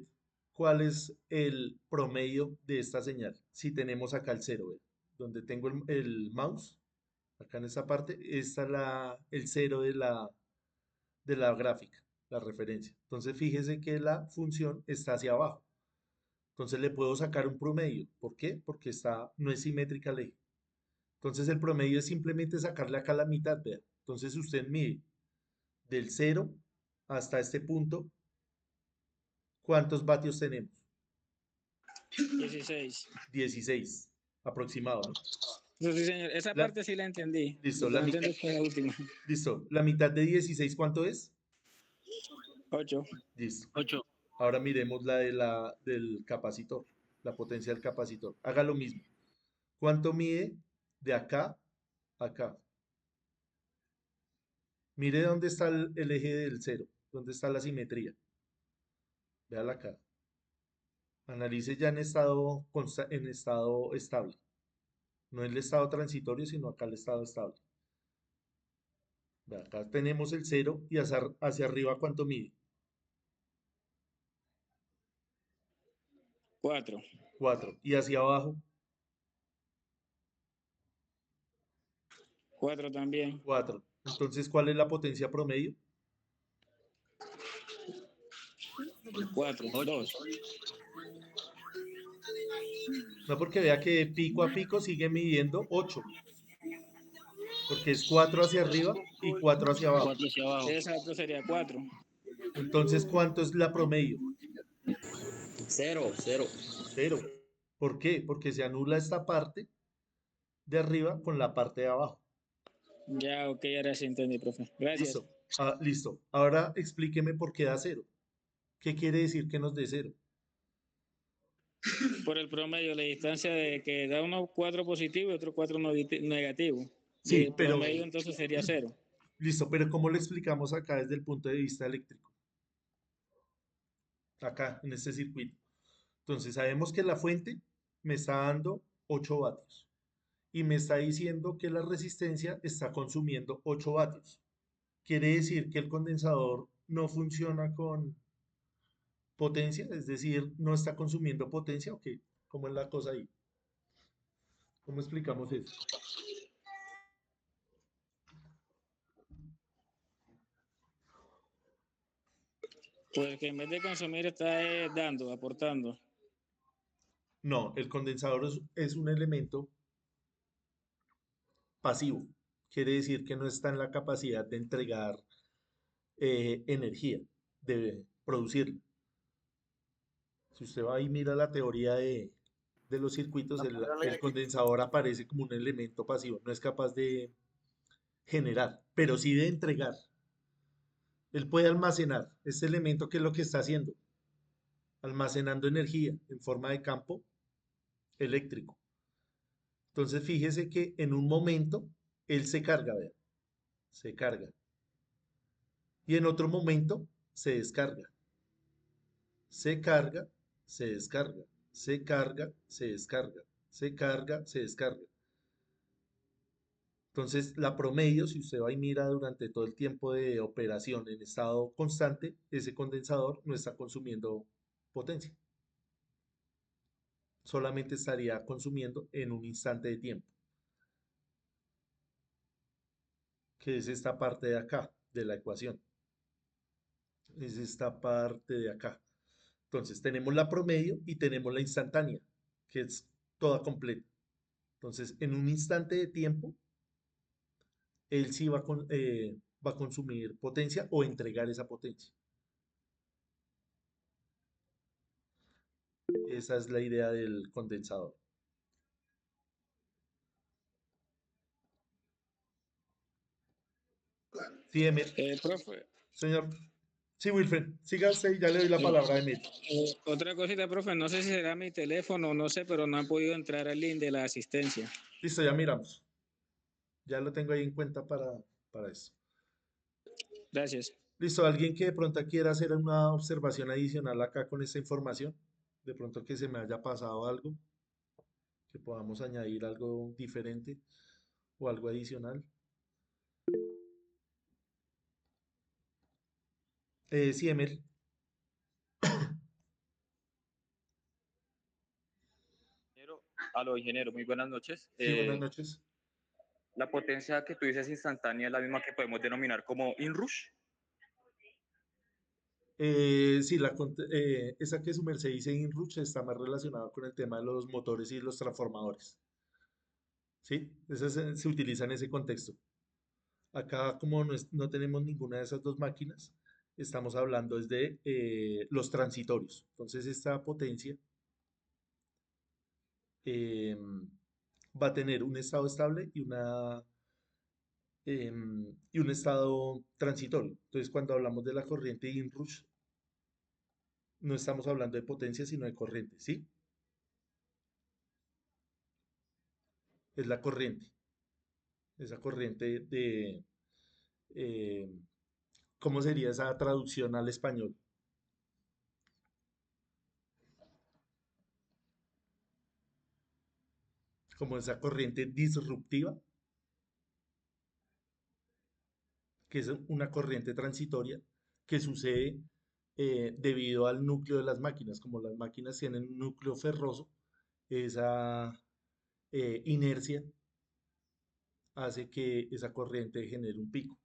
cuál es el promedio de esta señal. Si tenemos acá el 0, donde tengo el mouse, acá en esta parte, está el 0 de la gráfica, la referencia. Entonces fíjese que la función está hacia abajo. Entonces le puedo sacar un promedio. ¿Por qué? Porque no es simétrica el eje. Entonces el promedio es simplemente sacarle acá la mitad, vea. Entonces usted mide del 0 hasta este punto, ¿cuántos vatios tenemos? 16. 16 aproximado, ¿no? Sí, señor. Esa La- parte sí la entendí. listo, Lo que no entendí fue la última. listo. La mitad de 16, ¿cuánto es? 8. Listo. 8. Ahora miremos del capacitor, la potencia del capacitor. Haga lo mismo. ¿Cuánto mide de acá a acá? Mire dónde está el eje del 0, dónde está la simetría. Véala acá. Analice ya en estado estable. No en el estado transitorio, sino acá el estado estable. Vea, acá tenemos el 0 y hacia arriba, ¿cuánto mide? 4. 4. Y hacia abajo, 4 también. 4. Entonces, ¿cuál es la potencia promedio? 4. 2. No, porque vea que pico a pico sigue midiendo 8, porque es 4 hacia arriba y 4 hacia abajo. 4 hacia abajo. Exacto, sería 4. Entonces, ¿cuánto es la promedio? Cero, cero. Cero. ¿Por qué? Porque se anula esta parte de arriba con la parte de abajo. Ya, ok, ahora sí entendí, profe. Gracias. Listo. Ah, listo. Ahora explíqueme por qué da cero. ¿Qué quiere decir que nos dé cero? Por el promedio, la distancia de que da unos 4 positivos y otros 4 negativos. Y Sí, el pero promedio entonces sería 0. listo, pero ¿cómo lo explicamos acá desde el punto de vista eléctrico? Acá, en este circuito. Entonces, sabemos que la fuente me está dando 8 vatios y me está diciendo que la resistencia está consumiendo 8 vatios. Quiere decir que el condensador no funciona con potencia, es decir, no está consumiendo potencia, ¿o qué? ¿Cómo es la cosa ahí? ¿Cómo explicamos eso? Pues que en vez de consumir está dando, aportando. No, el condensador es un elemento pasivo. Quiere decir que no está en la capacidad de entregar energía, de producirla. Si usted va y mira la teoría de los circuitos, el condensador aparece como un elemento pasivo, no es capaz de generar, pero sí de entregar. Él puede almacenar este elemento, que es lo que está haciendo, almacenando energía en forma de campo eléctrico. Entonces fíjese que en un momento él se carga, vean, se carga, y en otro momento se descarga, se carga, se descarga, se carga, se descarga, se carga, se descarga. Entonces, la promedio, si usted va y mira durante todo el tiempo de operación en estado constante, ese condensador no está consumiendo potencia. Solamente estaría consumiendo en un instante de tiempo, que es esta parte de acá, de la ecuación. Es esta parte de acá. Entonces, tenemos la promedio y tenemos la instantánea, que es toda completa. Entonces, en un instante de tiempo, él sí va a consumir potencia o entregar esa potencia. Esa es la idea del condensador. Sí, Emil. Profe, Señor. Sí, Wilfred. Siga usted y ya le doy la palabra a Emil. otra cosita, profe, no sé si será mi teléfono, no sé, pero no han podido entrar al link de la asistencia. Listo, ya miramos. Ya lo tengo ahí en cuenta para eso. Gracias. Listo, ¿alguien que de pronto quiera hacer una observación adicional acá con esta información? De pronto que se me haya pasado algo, que podamos añadir algo diferente o algo adicional. Sí, Emil. Ingeniero, aló, ingeniero, muy buenas noches. Sí, buenas noches. La potencia que tú dices instantánea es la misma que podemos denominar como inrush. Sí, esa que su merced dice InRush está más relacionada con el tema de los motores y los transformadores. ¿Sí? Esa se utiliza en ese contexto. Acá, como no tenemos ninguna de esas dos máquinas, estamos hablando desde los transitorios. Entonces, esta potencia va a tener un estado estable y un estado transitorio. Entonces, cuando hablamos de la corriente inrush, no estamos hablando de potencia, sino de corriente, ¿sí? Es la corriente. Esa corriente eh, ¿cómo sería esa traducción al español? Como esa corriente disruptiva, que es una corriente transitoria que sucede debido al núcleo de las máquinas. Como las máquinas tienen un núcleo ferroso, esa inercia hace que esa corriente genere un pico.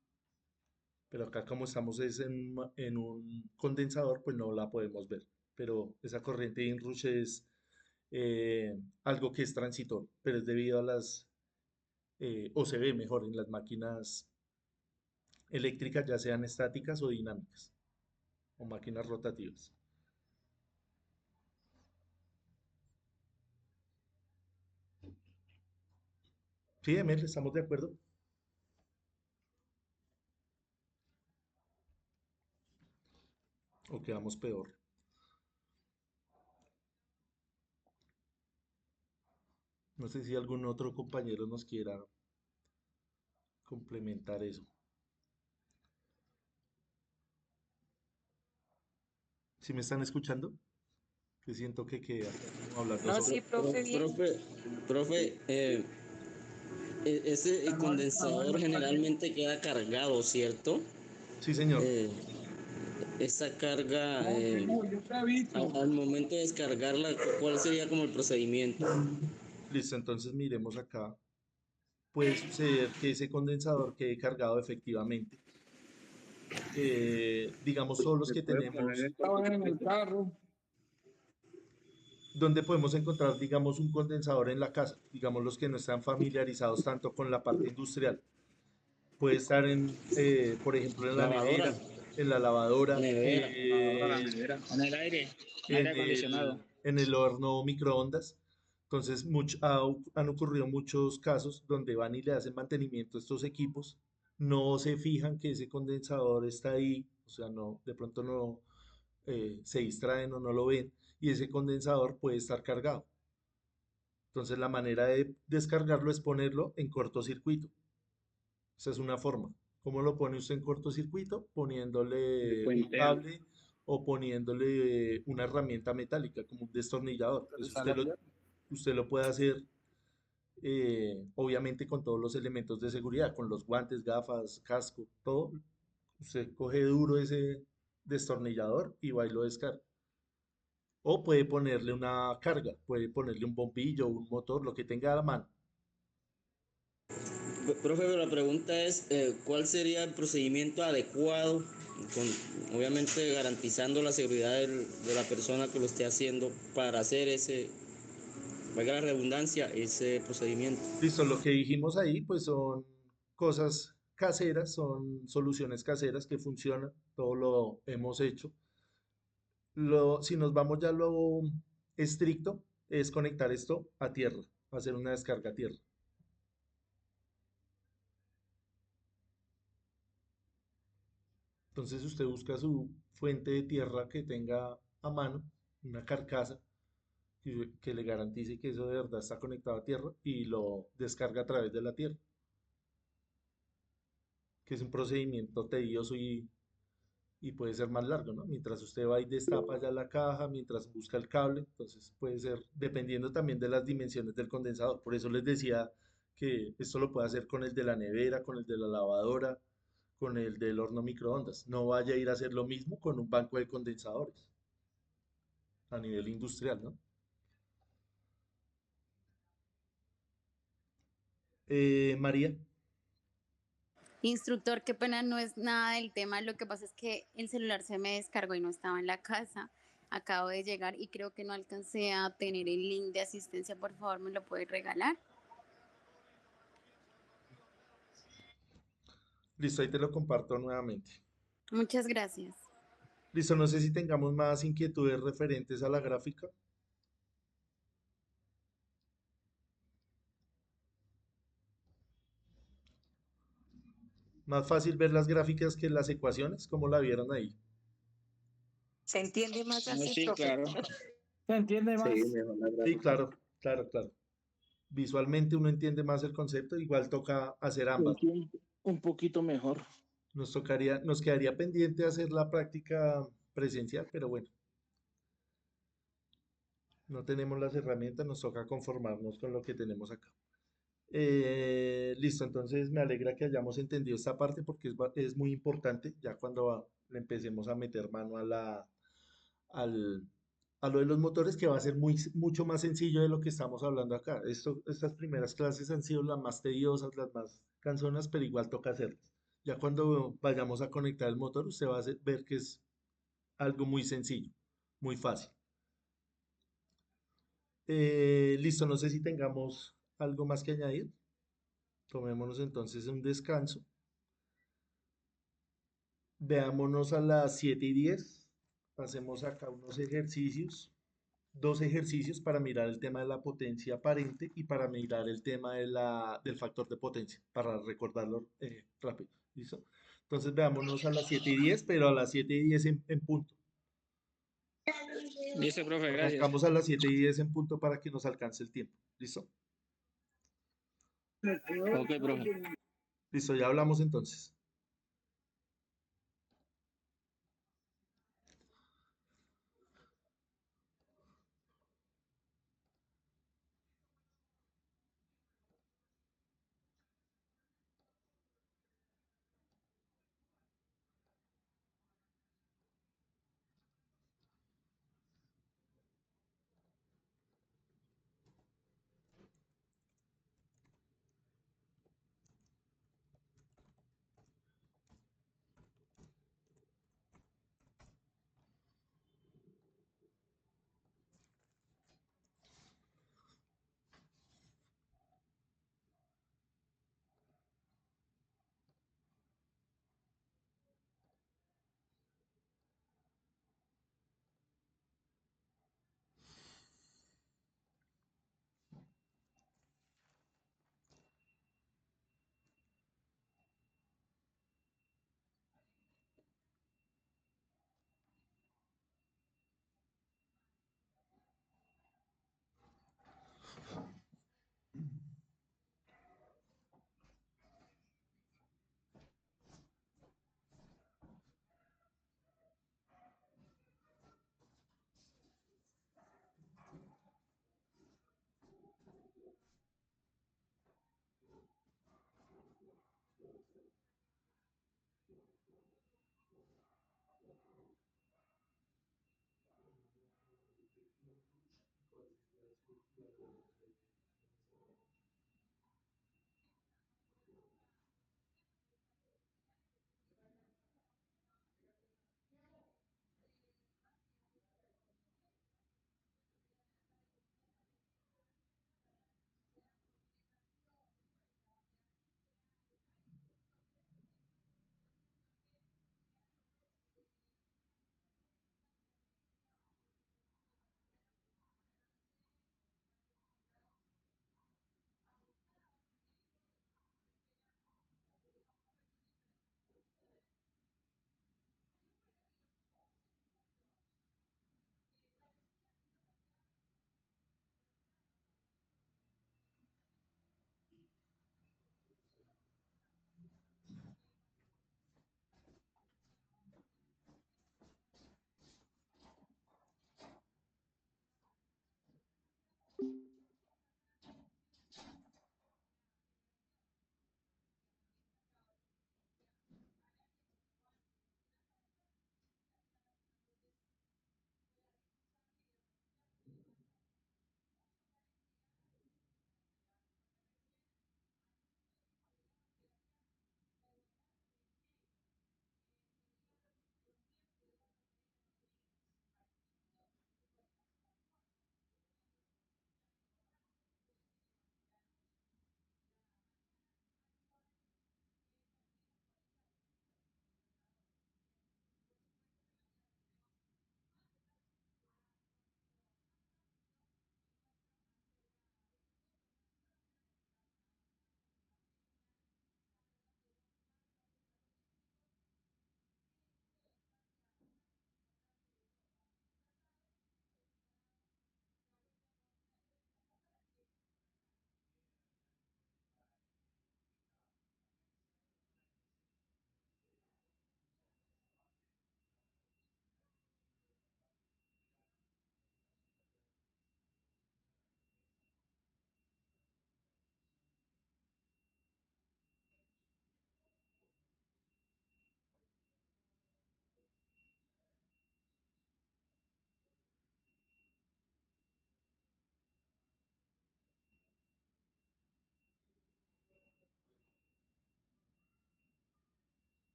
Pero acá como estamos en un condensador, pues no la podemos ver. Pero esa corriente inrush es algo que es transitorio, pero es debido a o se ve mejor en las máquinas eléctricas, ya sean estáticas o dinámicas, o máquinas rotativas. Sí, Emel, ¿estamos de acuerdo? ¿O quedamos peor? No sé si algún otro compañero nos quiera complementar eso. ¿Sí me están escuchando? Que siento que quedé acá como hablando No, solo. sí, profe, bien. Profe, ese condensador generalmente queda cargado, ¿cierto? Sí, señor. Eh, esa carga, al momento de descargarla, ¿cuál sería como el procedimiento? Listo, entonces miremos acá. Puede suceder que ese condensador quede cargado efectivamente. Digamos, todos los Se que puede poner tenemos, en el carro. ¿dónde podemos encontrar, digamos, un condensador en la casa? Digamos, los que no están familiarizados tanto con la parte industrial. Puede estar por ejemplo, en la Lavadora, nevera, en la lavadora, nevera. Lavadora, nevera, en el aire, aire acondicionado. en el horno microondas. Entonces, han ocurrido muchos casos donde van y le hacen mantenimiento a estos equipos, no se fijan que ese condensador está ahí, o sea, no, de pronto no se distraen o no lo ven, y ese condensador puede estar cargado. Entonces, la manera de descargarlo es ponerlo en cortocircuito. Esa es una forma. ¿Cómo lo pone usted en cortocircuito? De Poniéndole un puenteo. cable o poniéndole una herramienta metálica como un destornillador. Eso usted lo puede hacer, obviamente, con todos los elementos de seguridad, con los guantes, gafas, casco, todo. Usted coge duro ese destornillador y va y lo descarga. O puede ponerle una carga, puede ponerle un bombillo, un motor, lo que tenga a la mano. Profe, pero la pregunta es, ¿cuál sería el procedimiento adecuado, obviamente garantizando la seguridad de la persona que lo esté haciendo para hacer ese, valga la redundancia, ese procedimiento? Listo, lo que dijimos ahí, pues son cosas caseras, son soluciones caseras que funcionan, todo lo hemos hecho. Si nos vamos ya a lo estricto, es conectar esto a tierra, hacer una descarga a tierra. Entonces usted busca su fuente de tierra que tenga a mano, una carcasa que le garantice que eso de verdad está conectado a tierra y lo descarga a través de la tierra, que es un procedimiento tedioso y puede ser más largo, ¿no? Mientras usted va y destapa ya la caja, mientras busca el cable, entonces puede ser, dependiendo también de las dimensiones del condensador. Por eso les decía que esto lo puede hacer con el de la nevera, con el de la lavadora, con el del horno microondas. No vaya a ir a hacer lo mismo con un banco de condensadores a nivel industrial, ¿no? María, Instructor, qué pena, no es nada del tema. Lo que pasa es que el celular se me descargó y no estaba en la casa. Acabo de llegar y creo que no alcancé a tener el link de asistencia. Por favor, ¿me lo puede regalar? listo, ahí te lo comparto nuevamente. Muchas gracias. Listo, no sé si tengamos más inquietudes referentes a la gráfica. Más fácil ver las gráficas que las ecuaciones, como la vieron ahí. ¿Se entiende más No, así, sí, profe? claro. ¿Se entiende Sí, más? mejor la Sí, gráfica. claro, claro, claro. Visualmente uno entiende más el concepto, igual toca hacer Se ambas. entiende un poquito mejor. Nos quedaría pendiente hacer la práctica presencial, pero bueno, no tenemos las herramientas, nos toca conformarnos con lo que tenemos acá. Listo, entonces me alegra que hayamos entendido esta parte porque es muy importante ya cuando le empecemos a meter mano al, a lo de los motores, que va a ser mucho más sencillo de lo que estamos hablando acá. Estas primeras clases han sido las más tediosas, las más cansonas, pero igual toca hacerlas. Ya cuando vayamos a conectar el motor, usted va a ver que es algo muy sencillo, muy fácil. Listo, no sé si tengamos algo más que añadir. Tomémonos entonces un descanso. Veámonos a las 7:10. Hacemos acá unos ejercicios, dos ejercicios para mirar el tema de la potencia aparente y para mirar el tema del factor de potencia, para recordarlo rápido. ¿Listo? Entonces veámonos a las 7:10, pero a las 7:10 en punto. Listo, profe, gracias. Arrancamos a las 7:10 en punto para que nos alcance el tiempo. ¿Listo? Ok, profe. Listo, ya hablamos entonces.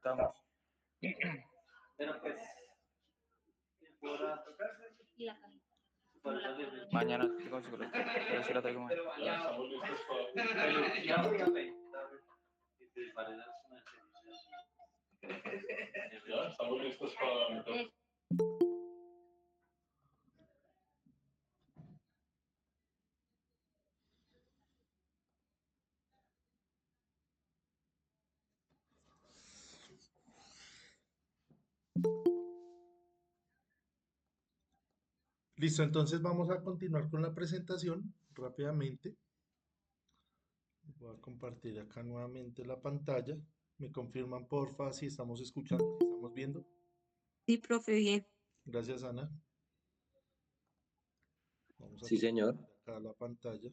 Estamos. Pero pues, mañana te consigo, pero si la traigo mañana. Ya estamos listos ya estamos listos para... Listo, entonces vamos a continuar con la presentación rápidamente. Voy a compartir acá nuevamente la pantalla. Me confirman porfa si estamos escuchando, si estamos viendo. Sí, profe, bien. Gracias, Ana. Vamos a Sí, señor. compartir acá la pantalla.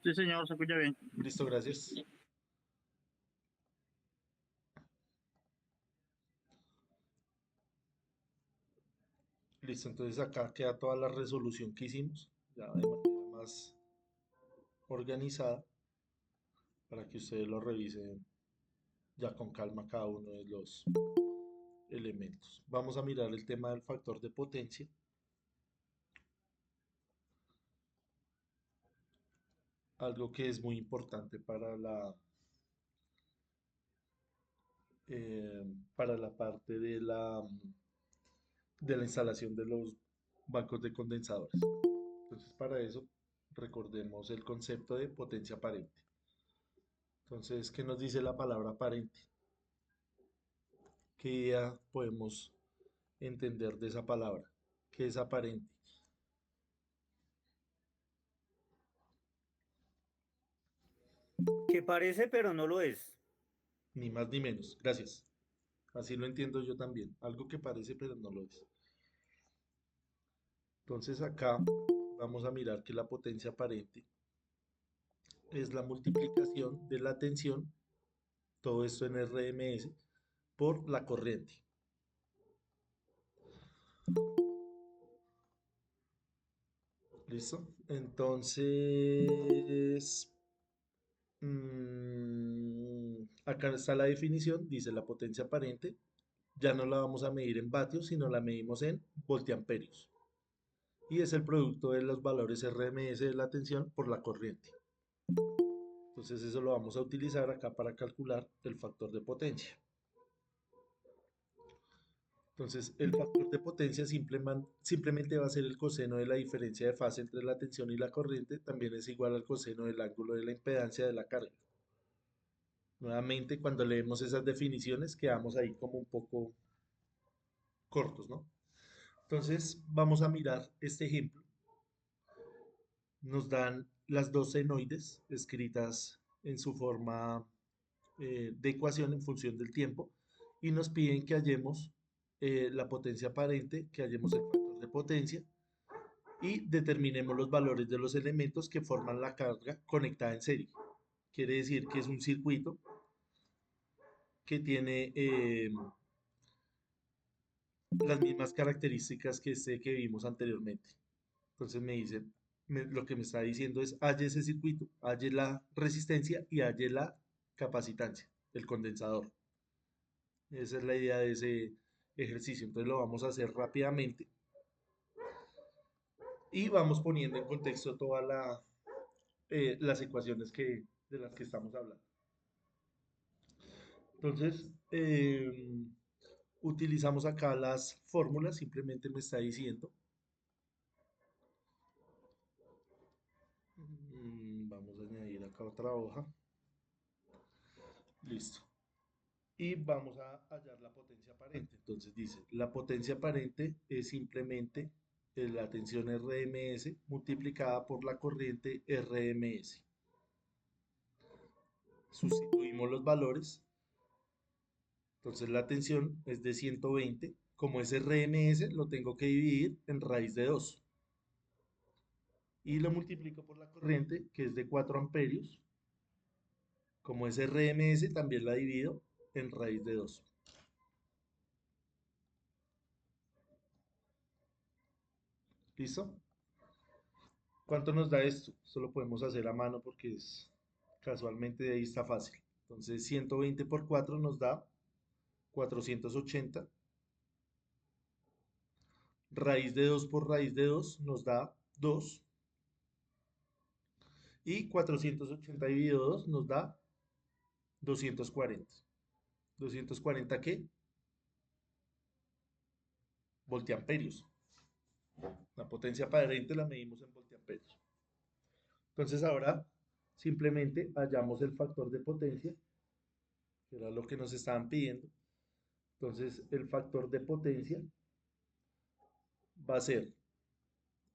Sí, señor, se escucha bien. Listo, gracias. Listo, entonces acá queda toda la resolución que hicimos, ya de manera más organizada, para que ustedes lo revisen ya con calma cada uno de los elementos. Vamos a mirar el tema del factor de potencia. Algo que es muy importante eh, para la parte de la instalación de los bancos de condensadores. Entonces, para eso, recordemos el concepto de potencia aparente. Entonces, ¿qué nos dice la palabra aparente? ¿Qué ya podemos entender de esa palabra? ¿Qué es aparente? Que parece, pero no lo es. Ni más ni menos. Gracias. Así lo entiendo yo también. Algo que parece, pero no lo es. Entonces acá vamos a mirar que la potencia aparente es la multiplicación de la tensión, todo esto en RMS, por la corriente. ¿Listo? Entonces, acá está la definición, dice la potencia aparente, ya no la vamos a medir en vatios, sino la medimos en voltiamperios. Y es el producto de los valores RMS de la tensión por la corriente. Entonces eso lo vamos a utilizar acá para calcular el factor de potencia. Entonces el factor de potencia simplemente va a ser el coseno de la diferencia de fase entre la tensión y la corriente, también es igual al coseno del ángulo de la impedancia de la carga. Nuevamente, cuando leemos esas definiciones, quedamos ahí como un poco cortos, ¿no? Entonces, vamos a mirar este ejemplo. Nos dan las dos senoides escritas en su forma de ecuación en función del tiempo y nos piden que hallemos la potencia aparente, que hallemos el factor de potencia y determinemos los valores de los elementos que forman la carga conectada en serie. Quiere decir que es un circuito que tiene las mismas características que este que vimos anteriormente. Entonces me dice, lo que me está diciendo es, halle ese circuito, halle la resistencia y halle la capacitancia, el condensador. Esa es la idea de ese ejercicio. Entonces lo vamos a hacer rápidamente y vamos poniendo en contexto todas las ecuaciones de las que estamos hablando. Entonces, utilizamos acá las fórmulas, simplemente me está diciendo. Vamos a añadir acá otra hoja. Listo. Y vamos a hallar la potencia aparente. Entonces dice, la potencia aparente es simplemente la tensión RMS multiplicada por la corriente RMS. Sustituimos los valores. Entonces la tensión es de 120. Como es RMS, lo tengo que dividir en raíz de 2. Y lo multiplico por la corriente, que es de 4 amperios. Como es RMS, también la divido en raíz de 2. ¿Listo? ¿Cuánto nos da esto? Esto lo podemos hacer a mano porque es casualmente de ahí está fácil. Entonces 120 por 4 nos da 480. Raíz de 2 por raíz de 2 nos da 2. Y 480 dividido 2 nos da 240. ¿240 qué? Voltiamperios. La potencia aparente la medimos en voltiamperios. Entonces ahora simplemente hallamos el factor de potencia, que era lo que nos estaban pidiendo. Entonces el factor de potencia va a ser,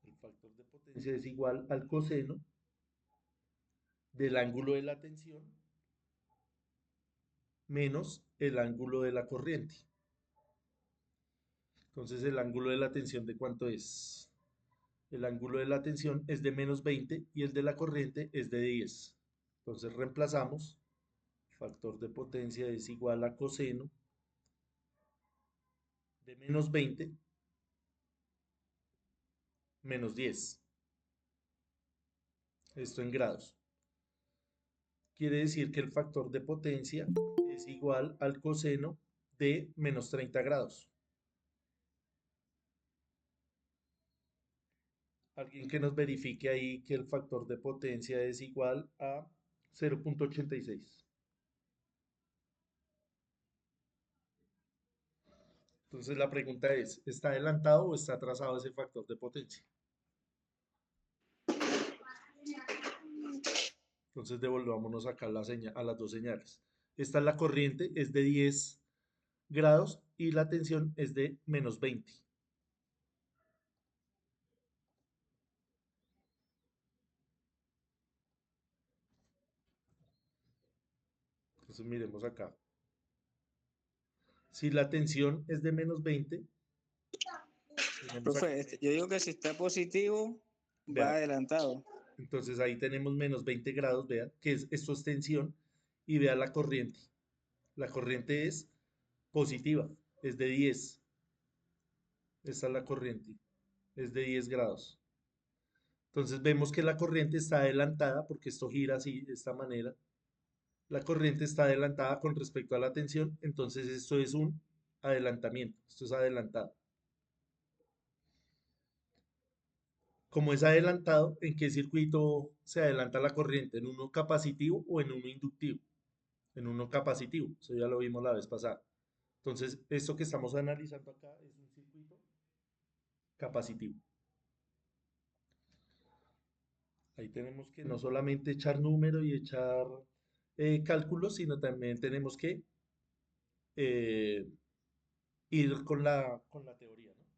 el factor de potencia es igual al coseno del ángulo de la tensión menos el ángulo de la corriente. Entonces, el ángulo de la tensión, ¿de cuánto es? El ángulo de la tensión es de menos 20 y el de la corriente es de 10. Entonces, reemplazamos. Factor de potencia es igual a coseno de menos 20 menos 10. Esto en grados. Quiere decir que el factor de potencia es igual al coseno de menos 30 grados. Alguien que nos verifique ahí que el factor de potencia es igual a 0.86. Entonces la pregunta es, ¿está adelantado o está atrasado ese factor de potencia? Entonces devolvámonos acá a las dos señales. Esta es la corriente, es de 10 grados y la tensión es de menos 20. Entonces miremos acá. Si la tensión es de menos 20, tenemos acá, Profe, yo digo que si está positivo, va vea, adelantado. entonces ahí tenemos menos 20 grados, vea, que esto es tensión, y vea la corriente. La corriente es positiva, es de 10. Esta es la corriente, es de 10 grados. Entonces vemos que la corriente está adelantada, porque esto gira así, de esta manera. La corriente está adelantada con respecto a la tensión, entonces esto es un adelantamiento, esto es adelantado. Como es adelantado, ¿en qué circuito se adelanta la corriente? ¿En uno capacitivo o en uno inductivo? En uno capacitivo, eso ya lo vimos la vez pasada. Entonces, esto que estamos analizando acá es un circuito capacitivo. Ahí tenemos que no solamente echar número y echar cálculos, sino también tenemos que eh, ir con la teoría, ¿no?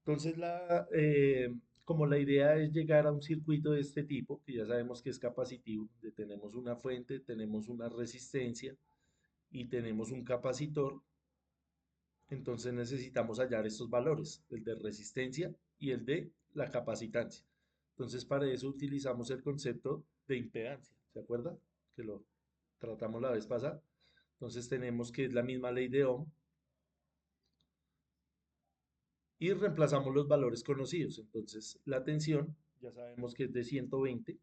Entonces, como la idea es llegar a un circuito de este tipo, que ya sabemos que es capacitivo, donde tenemos una fuente, tenemos una resistencia y tenemos un capacitor, entonces necesitamos hallar estos valores, el de resistencia y el de la capacitancia. Entonces, para eso utilizamos el concepto de impedancia, ¿se acuerda? Que lo tratamos la vez pasada. Entonces, tenemos que es la misma ley de Ohm y reemplazamos los valores conocidos. Entonces, la tensión ya sabemos que es de 120.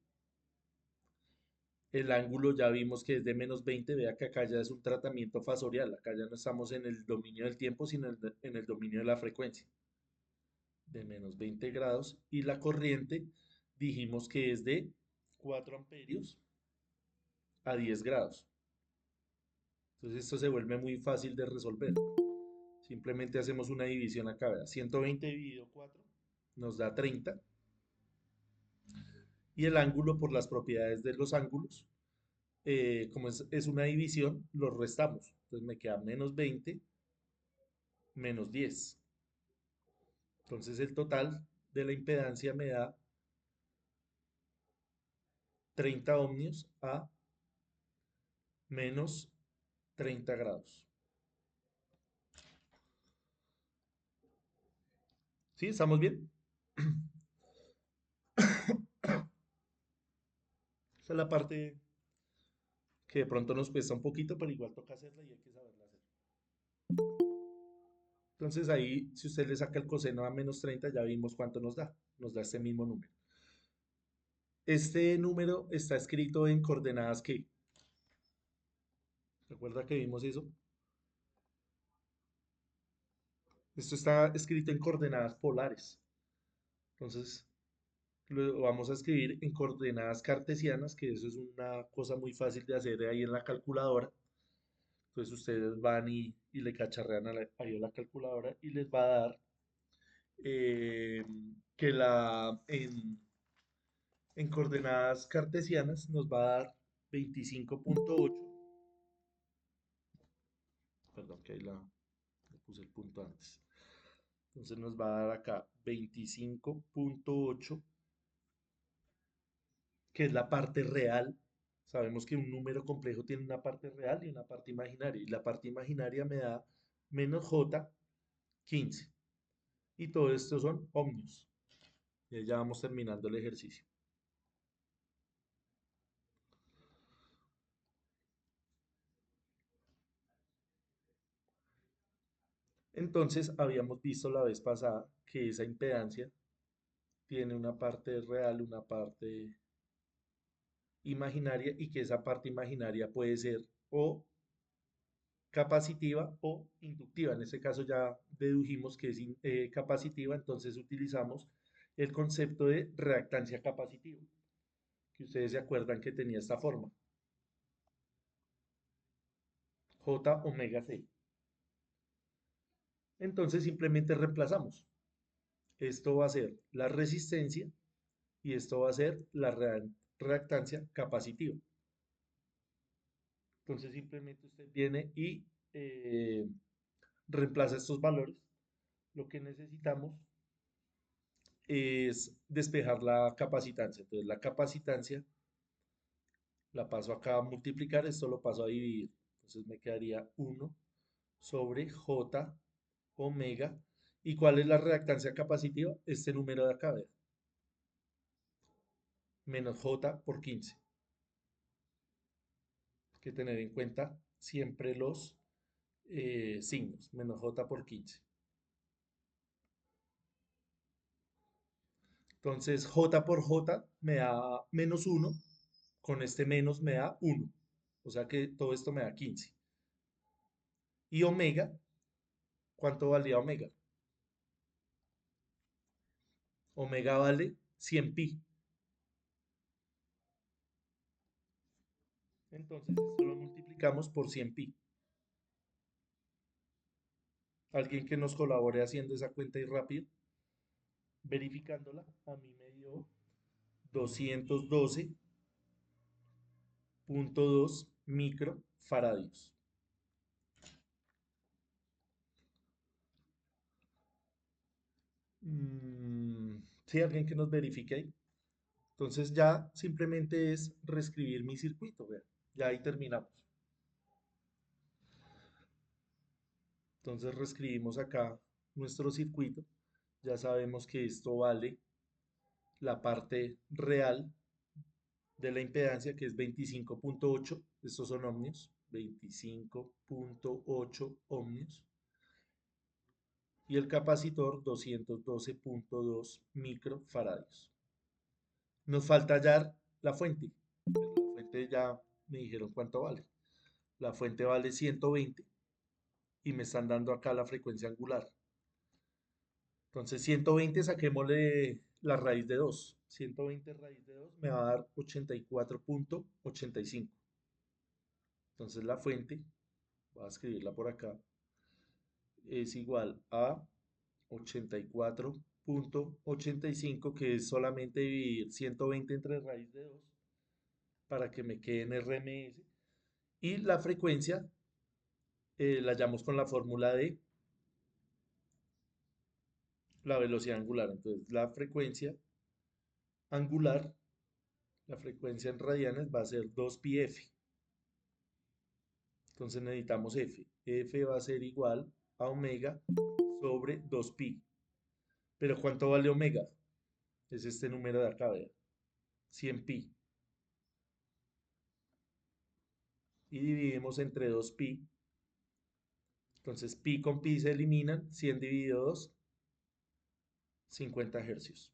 El ángulo ya vimos que es de menos 20. Vea que acá ya es un tratamiento fasorial. Acá ya no estamos en el dominio del tiempo, sino en el dominio de la frecuencia. De menos 20 grados. Y la corriente dijimos que es de 4 amperios a 10 grados. Entonces esto se vuelve muy fácil de resolver. Simplemente hacemos una división acá. Vea, 120 dividido 4 nos da 30. Y el ángulo, por las propiedades de los ángulos, como es una división, los restamos. Entonces me queda menos 20 menos 10. Entonces el total de la impedancia me da 30 ohmios a menos 30 grados. ¿Sí? ¿Estamos bien? Esa es la parte que de pronto nos cuesta un poquito, pero igual toca hacerla y hay que saberla hacer. Entonces ahí, si usted le saca el coseno a menos 30, ya vimos cuánto nos da. Nos da este mismo número. Este número está escrito en coordenadas ¿qué? ¿Recuerda que vimos eso? Esto está escrito en coordenadas polares. Entonces, lo vamos a escribir en coordenadas cartesianas, que eso es una cosa muy fácil de hacer ahí en la calculadora. Entonces ustedes van y le cacharrean ahí a la calculadora y les va a dar que en coordenadas cartesianas nos va a dar 25.8. Perdón, que ahí le puse el punto antes. Entonces nos va a dar acá 25.8, que es la parte real. Sabemos que un número complejo tiene una parte real y una parte imaginaria. Y la parte imaginaria me da menos J, 15. Y todo esto son ohmios. Y ya vamos terminando el ejercicio. Entonces, habíamos visto la vez pasada que esa impedancia tiene una parte real, una parte imaginaria y que esa parte imaginaria puede ser o capacitiva o inductiva. En este caso ya dedujimos que es capacitiva, entonces utilizamos el concepto de reactancia capacitiva, que ustedes se acuerdan que tenía esta forma. J omega C. Entonces simplemente reemplazamos. Esto va a ser la resistencia y esto va a ser la reactancia capacitiva. Entonces simplemente usted viene y reemplaza estos valores. Lo que necesitamos es despejar la capacitancia. Entonces la capacitancia la paso acá a multiplicar, esto lo paso a dividir. Entonces me quedaría 1 sobre J omega. ¿Y cuál es la reactancia capacitiva? Este número de acá, vea. Menos J por 15. Hay que tener en cuenta siempre los signos. Menos J por 15. Entonces J por J me da menos 1. Con este menos me da 1. O sea que todo esto me da 15. Y omega, ¿cuánto valía omega? Omega vale 100 pi. Entonces esto lo multiplicamos por 100 pi. Alguien que nos colabore haciendo esa cuenta y rápido, verificándola, a mí me dio 212.2 microfaradios. ¿Sí? Alguien que nos verifique ahí. Entonces ya simplemente es reescribir mi circuito, vean. Ya ahí terminamos. Entonces reescribimos acá nuestro circuito. Ya sabemos que esto vale la parte real de la impedancia, que es 25.8. Estos son ohmios. 25.8 ohmios. Y el capacitor 212.2 microfaradios. Nos falta hallar la fuente. Pero la fuente ya me dijeron cuánto vale. La fuente vale 120 y me están dando acá la frecuencia angular. Entonces 120 saquémosle la raíz de 2. 120 raíz de 2 me va a dar 84.85. Entonces la fuente, voy a escribirla por acá, es igual a 84.85, que es solamente dividir 120 entre raíz de 2 para que me quede en RMS. Y la frecuencia la hallamos con la fórmula de la velocidad angular. Entonces la frecuencia angular, la frecuencia en radianes va a ser 2πf. Entonces necesitamos f. F va a ser igual a omega sobre 2pi. Pero ¿cuánto vale omega? Es este número de acá, vean. 100 pi. Y dividimos entre 2pi. Entonces pi con pi se eliminan. 100 dividido 2, 50 hercios.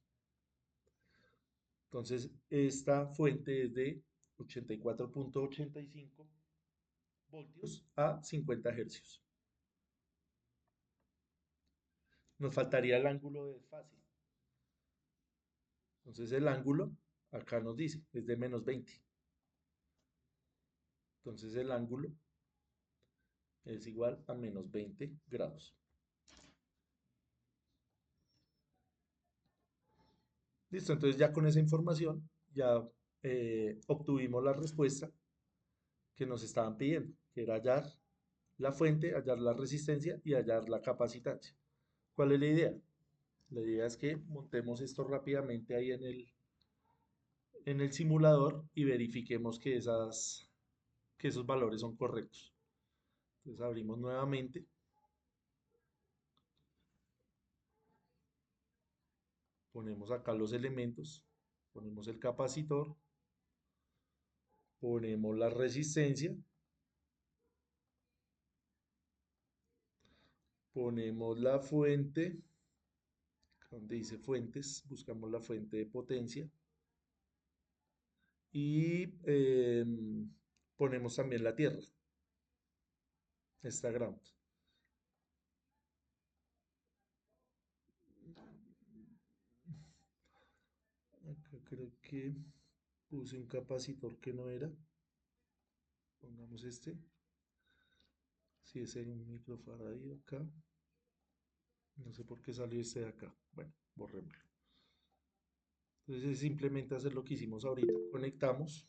Entonces esta fuente es de 84.85 voltios a 50 hercios. Nos faltaría el ángulo de desfase. Entonces el ángulo, acá nos dice, es de menos 20. Entonces el ángulo es igual a menos 20 grados. Listo, entonces ya con esa información ya obtuvimos la respuesta que nos estaban pidiendo, que era hallar la fuente, hallar la resistencia y hallar la capacitancia. ¿Cuál es la idea? La idea es que montemos esto rápidamente ahí en el simulador y verifiquemos que esos valores son correctos. Entonces abrimos nuevamente. Ponemos acá los elementos. Ponemos el capacitor. Ponemos la resistencia. Ponemos la fuente. Donde dice fuentes, buscamos la fuente de potencia. Y ponemos también la tierra. Esta ground. Acá creo que puse un capacitor que no era. Pongamos este. Si es un microfaradio acá. No sé por qué salió este de acá. Bueno, borrémoslo. Entonces es simplemente hacer lo que hicimos ahorita. Conectamos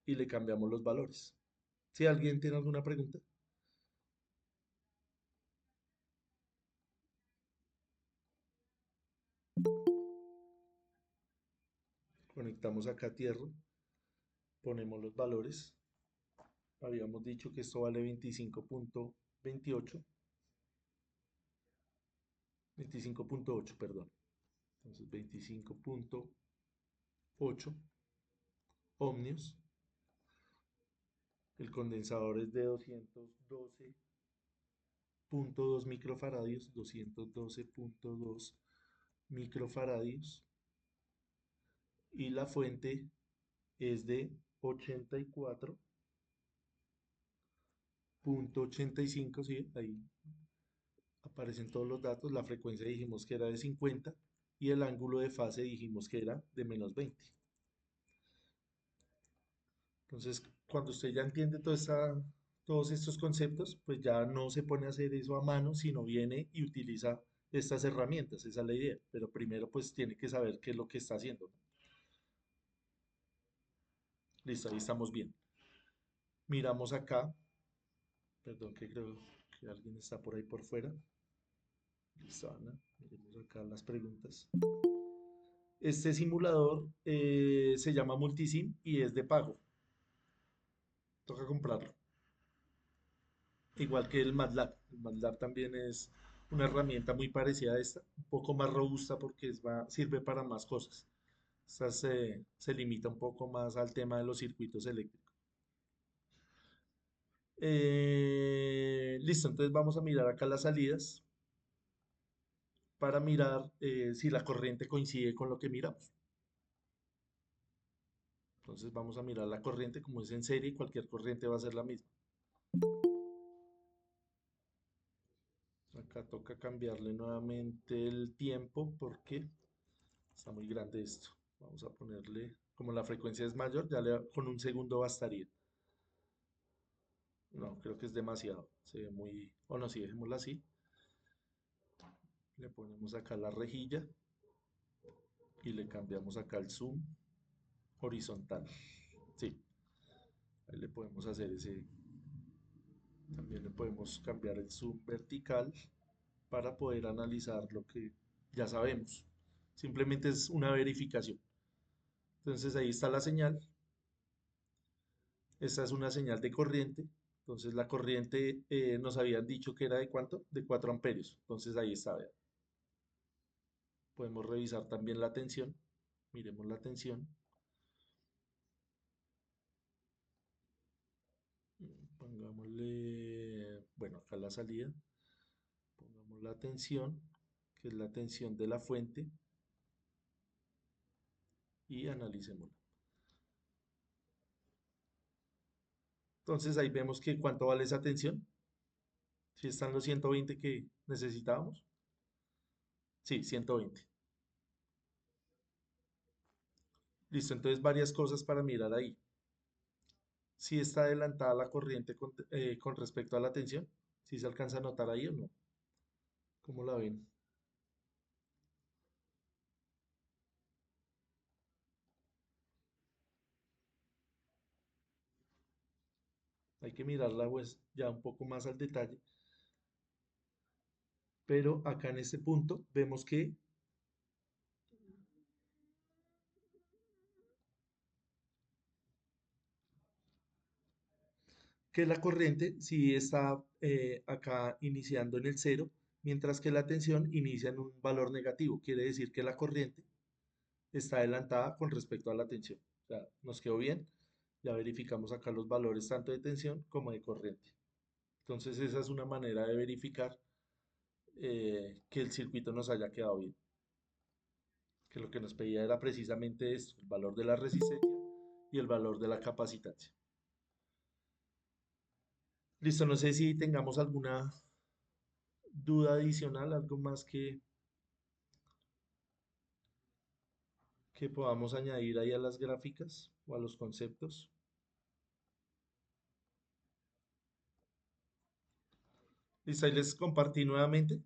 y le cambiamos los valores. Si alguien tiene alguna pregunta. Conectamos acá a tierra. Ponemos los valores. Habíamos dicho que esto vale 25.28. 25.8, perdón. Entonces 25.8 ohmios. El condensador es de 212.2 microfaradios. 212.2 microfaradios. Y la fuente es de 84.85, ¿sí? Ahí aparecen todos los datos. La frecuencia dijimos que era de 50 y el ángulo de fase dijimos que era de -20. Entonces, cuando usted ya entiende todos estos conceptos, pues ya no se pone a hacer eso a mano, sino viene y utiliza estas herramientas. Esa es la idea. Pero primero, pues tiene que saber qué es lo que está haciendo, ¿no? Listo, ahí estamos bien. Miramos acá. Perdón, que creo que alguien está por ahí por fuera. Listo, Ana. Miremos acá las preguntas. Este simulador se llama Multisim y es de pago. Toca comprarlo. Igual que el MATLAB. El MATLAB también es una herramienta muy parecida a esta, un poco más robusta porque sirve para más cosas. Esta se limita un poco más al tema de los circuitos eléctricos. Listo, entonces vamos a mirar acá las salidas para mirar si la corriente coincide con lo que miramos. Entonces vamos a mirar la corriente, como es en serie, cualquier corriente va a ser la misma. Acá toca cambiarle nuevamente el tiempo porque está muy grande esto. Vamos a ponerle, como la frecuencia es mayor, con un segundo bastaría. No, creo que es demasiado. Se ve muy... O no, sí, dejémosla así. Le ponemos acá la rejilla y le cambiamos acá el zoom horizontal. Sí, ahí le podemos hacer ese... También le podemos cambiar el zoom vertical para poder analizar lo que ya sabemos. Simplemente es una verificación. Entonces ahí está la señal. Esta es una señal de corriente. Entonces la corriente nos habían dicho que era de ¿cuánto? De 4 amperios. Entonces ahí está, vean. Podemos revisar también la tensión. Miremos la tensión. Pongámosle, bueno, acá la salida. Pongamos la tensión, que es la tensión de la fuente. Y analicémosla. Entonces ahí vemos que cuánto vale esa tensión. Si están los 120 que necesitábamos. Sí, 120. Listo, entonces varias cosas para mirar ahí. Si está adelantada la corriente con respecto a la tensión, si se alcanza a notar ahí o no. ¿Cómo la ven? Hay que mirarla pues ya un poco más al detalle. Pero acá en este punto vemos que la corriente sí está acá iniciando en el cero, mientras que la tensión inicia en un valor negativo. Quiere decir que la corriente está adelantada con respecto a la tensión. O sea, nos quedó bien. Ya verificamos acá los valores tanto de tensión como de corriente. Entonces esa es una manera de verificar que el circuito nos haya quedado bien. Que lo que nos pedía era precisamente esto, el valor de la resistencia y el valor de la capacitancia. Listo, no sé si tengamos alguna duda adicional, algo más que podamos añadir ahí a las gráficas o a los conceptos. Listo, ahí les compartí nuevamente.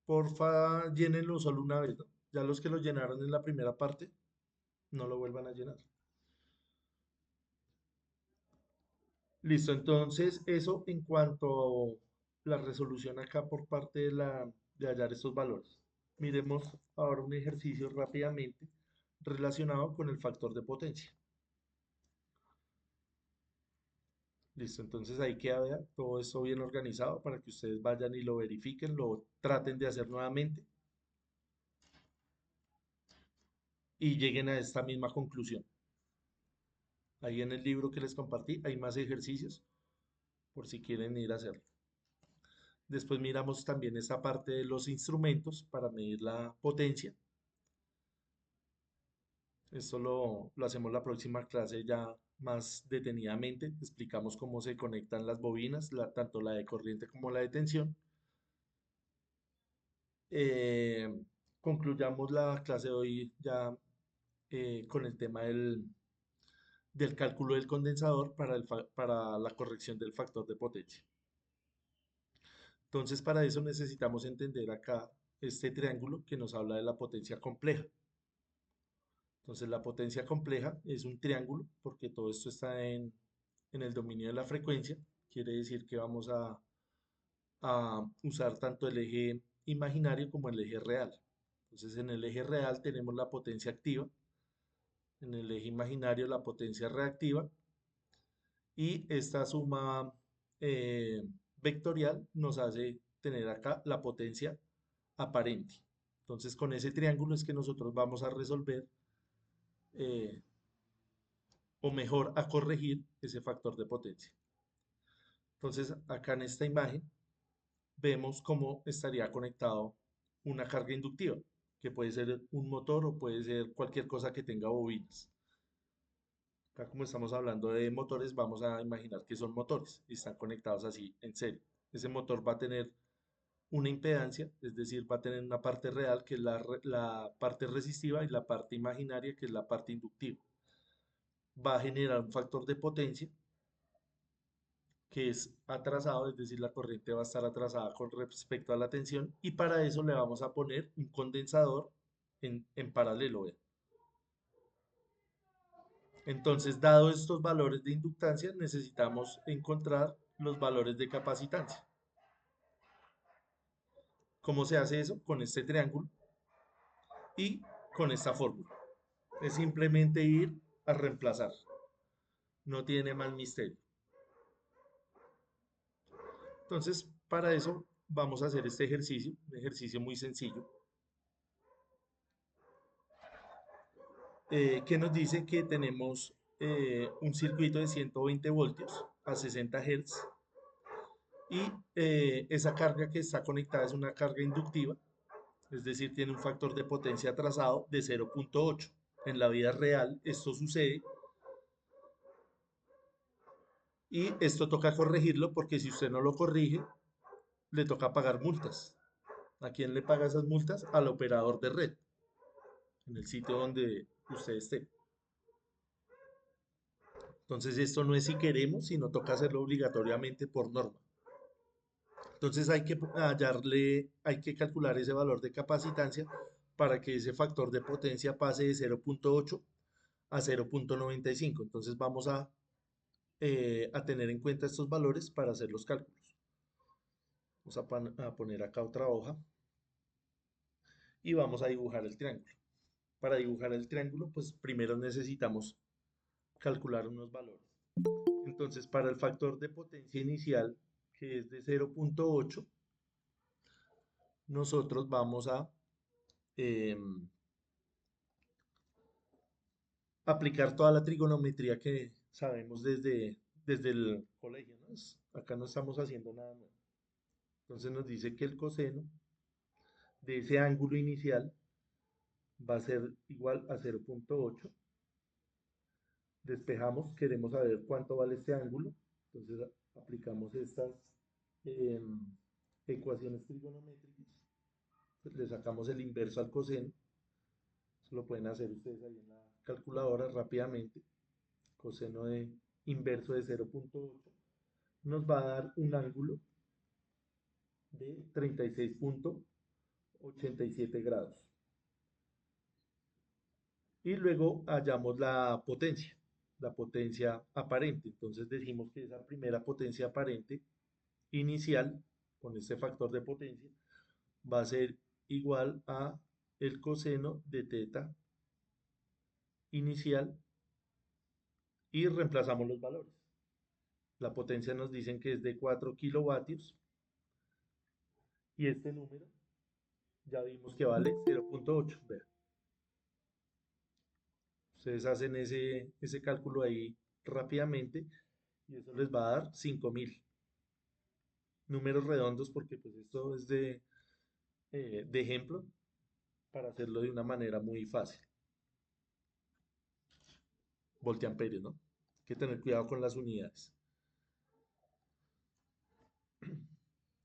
Porfa, llénenlo solo una vez, ¿no? Ya los que lo llenaron en la primera parte, no lo vuelvan a llenar. Listo, entonces eso en cuanto a la resolución acá por parte de hallar estos valores. Miremos ahora un ejercicio rápidamente relacionado con el factor de potencia. Listo, entonces ahí queda, vea, todo esto bien organizado para que ustedes vayan y lo verifiquen, lo traten de hacer nuevamente y lleguen a esta misma conclusión. Ahí en el libro que les compartí hay más ejercicios por si quieren ir a hacerlo. Después miramos también esta parte de los instrumentos para medir la potencia. Esto lo hacemos la próxima clase ya más detenidamente. Explicamos cómo se conectan las bobinas, tanto la de corriente como la de tensión. Eh, Concluyamos la clase de hoy ya con el tema del cálculo del condensador para la corrección del factor de potencia. Entonces, para eso necesitamos entender acá este triángulo que nos habla de la potencia compleja. Entonces, la potencia compleja es un triángulo porque todo esto está en el dominio de la frecuencia. Quiere decir que vamos a usar tanto el eje imaginario como el eje real. Entonces, en el eje real tenemos la potencia activa, en el eje imaginario la potencia reactiva y esta suma vectorial nos hace tener acá la potencia aparente. Entonces, con ese triángulo es que nosotros vamos a resolver eh, o mejor a corregir ese factor de potencia. Entonces, acá en esta imagen vemos cómo estaría conectado una carga inductiva, que puede ser un motor o puede ser cualquier cosa que tenga bobinas. Acá como estamos hablando de motores, vamos a imaginar que son motores y están conectados así en serie. Ese motor va a tener una impedancia, es decir, va a tener una parte real que es la parte resistiva y la parte imaginaria que es la parte inductiva. Va a generar un factor de potencia que es atrasado, es decir, la corriente va a estar atrasada con respecto a la tensión y para eso le vamos a poner un condensador en paralelo. ¿Ve? Entonces, dado estos valores de inductancia, necesitamos encontrar los valores de capacitancia. ¿Cómo se hace eso? Con este triángulo y con esta fórmula. Es simplemente ir a reemplazar. No tiene más misterio. Entonces, para eso vamos a hacer este ejercicio, un ejercicio muy sencillo, que nos dice que tenemos un circuito de 120 voltios a 60 Hz y esa carga que está conectada es una carga inductiva, es decir, tiene un factor de potencia atrasado de 0.8. En la vida real esto sucede y esto toca corregirlo porque si usted no lo corrige, le toca pagar multas. ¿A quién le paga esas multas? Al operador de red, en el sitio donde usted esté. Entonces esto no es si queremos, sino toca hacerlo obligatoriamente por norma. Entonces hay que calcular ese valor de capacitancia para que ese factor de potencia pase de 0.8 a 0.95. Entonces vamos a tener en cuenta estos valores para hacer los cálculos. Vamos a poner acá otra hoja y vamos a dibujar el triángulo. Para dibujar el triángulo, pues primero necesitamos calcular unos valores. Entonces, para el factor de potencia inicial, que es de 0.8, nosotros vamos a aplicar toda la trigonometría que sabemos desde el colegio, ¿no? Acá no estamos haciendo nada nuevo. Entonces nos dice que el coseno de ese ángulo inicial va a ser igual a 0.8. Despejamos, queremos saber cuánto vale este ángulo. Entonces aplicamos estas ecuaciones trigonométricas. Le sacamos el inverso al coseno. Eso lo pueden hacer ustedes ahí en la calculadora rápidamente. Coseno de inverso de 0.8 nos va a dar un ángulo de 36.87 grados. Y luego hallamos la potencia aparente. Entonces decimos que esa primera potencia aparente inicial, con este factor de potencia, va a ser igual a el coseno de teta inicial y reemplazamos los valores. La potencia nos dicen que es de 4 kilovatios y este número ya vimos que vale 0.8. Vean. Ustedes hacen ese cálculo ahí rápidamente y eso les va a dar 5000. Números redondos porque pues esto es de ejemplo para hacerlo de una manera muy fácil. Voltiamperios, ¿no? Hay que tener cuidado con las unidades.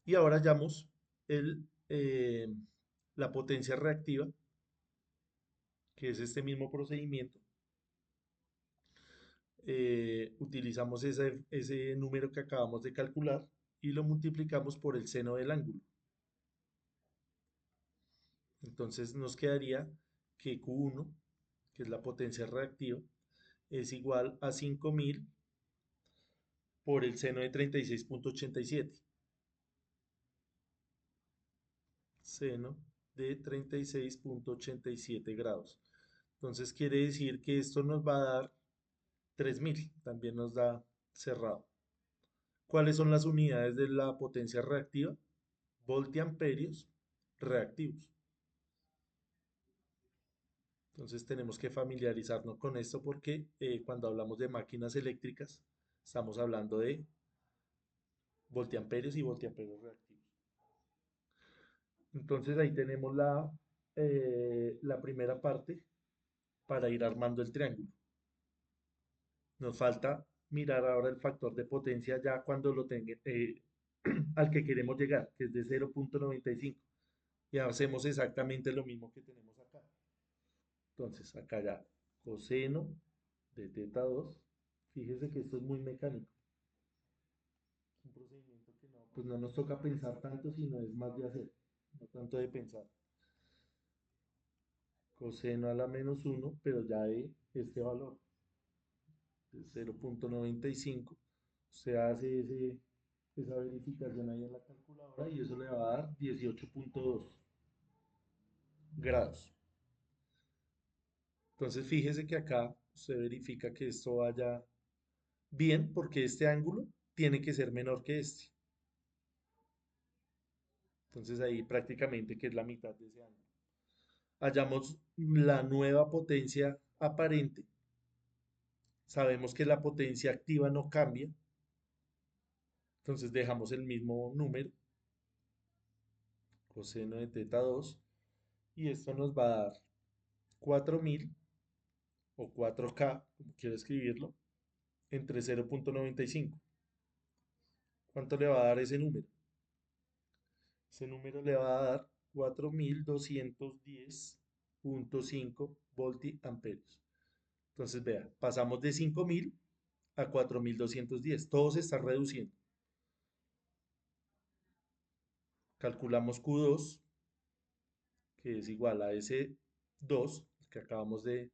Y ahora hallamos la potencia reactiva, que es este mismo procedimiento. Utilizamos ese número que acabamos de calcular y lo multiplicamos por el seno del ángulo. Entonces nos quedaría que Q1, que es la potencia reactiva, es igual a 5000 por el seno de 36.87. Seno de 36.87 grados. Entonces quiere decir que esto nos va a dar 3000, también nos da cerrado. ¿Cuáles son las unidades de la potencia reactiva? Voltiamperios reactivos. Entonces tenemos que familiarizarnos con esto porque cuando hablamos de máquinas eléctricas estamos hablando de voltiamperios y voltiamperios reactivos. Entonces ahí tenemos la primera parte para ir armando el triángulo. Nos falta mirar ahora el factor de potencia ya cuando lo tenga, al que queremos llegar, que es de 0.95. Y hacemos exactamente lo mismo que tenemos acá. Entonces acá ya coseno de teta 2. Fíjese que esto es muy mecánico. Es un procedimiento que no, pues no nos toca pensar tanto, sino es más de hacer, no tanto de pensar. Coseno a la menos 1, pero ya de este valor, de 0.95. Usted hace esa verificación ahí en la calculadora y eso le va a dar 18.2 grados. Entonces fíjese que acá se verifica que esto vaya bien porque este ángulo tiene que ser menor que este. Entonces ahí prácticamente que es la mitad de ese ángulo. Hallamos la nueva potencia aparente. Sabemos que la potencia activa no cambia. Entonces dejamos el mismo número. Coseno de teta 2. Y esto nos va a dar 4000 o 4K, como quiero escribirlo, entre 0.95. ¿Cuánto le va a dar ese número? Ese número le va a dar 4210.5 voltiamperios. Entonces, vea, pasamos de 5000 a 4210. Todo se está reduciendo. Calculamos Q2, que es igual a ese 2 que acabamos de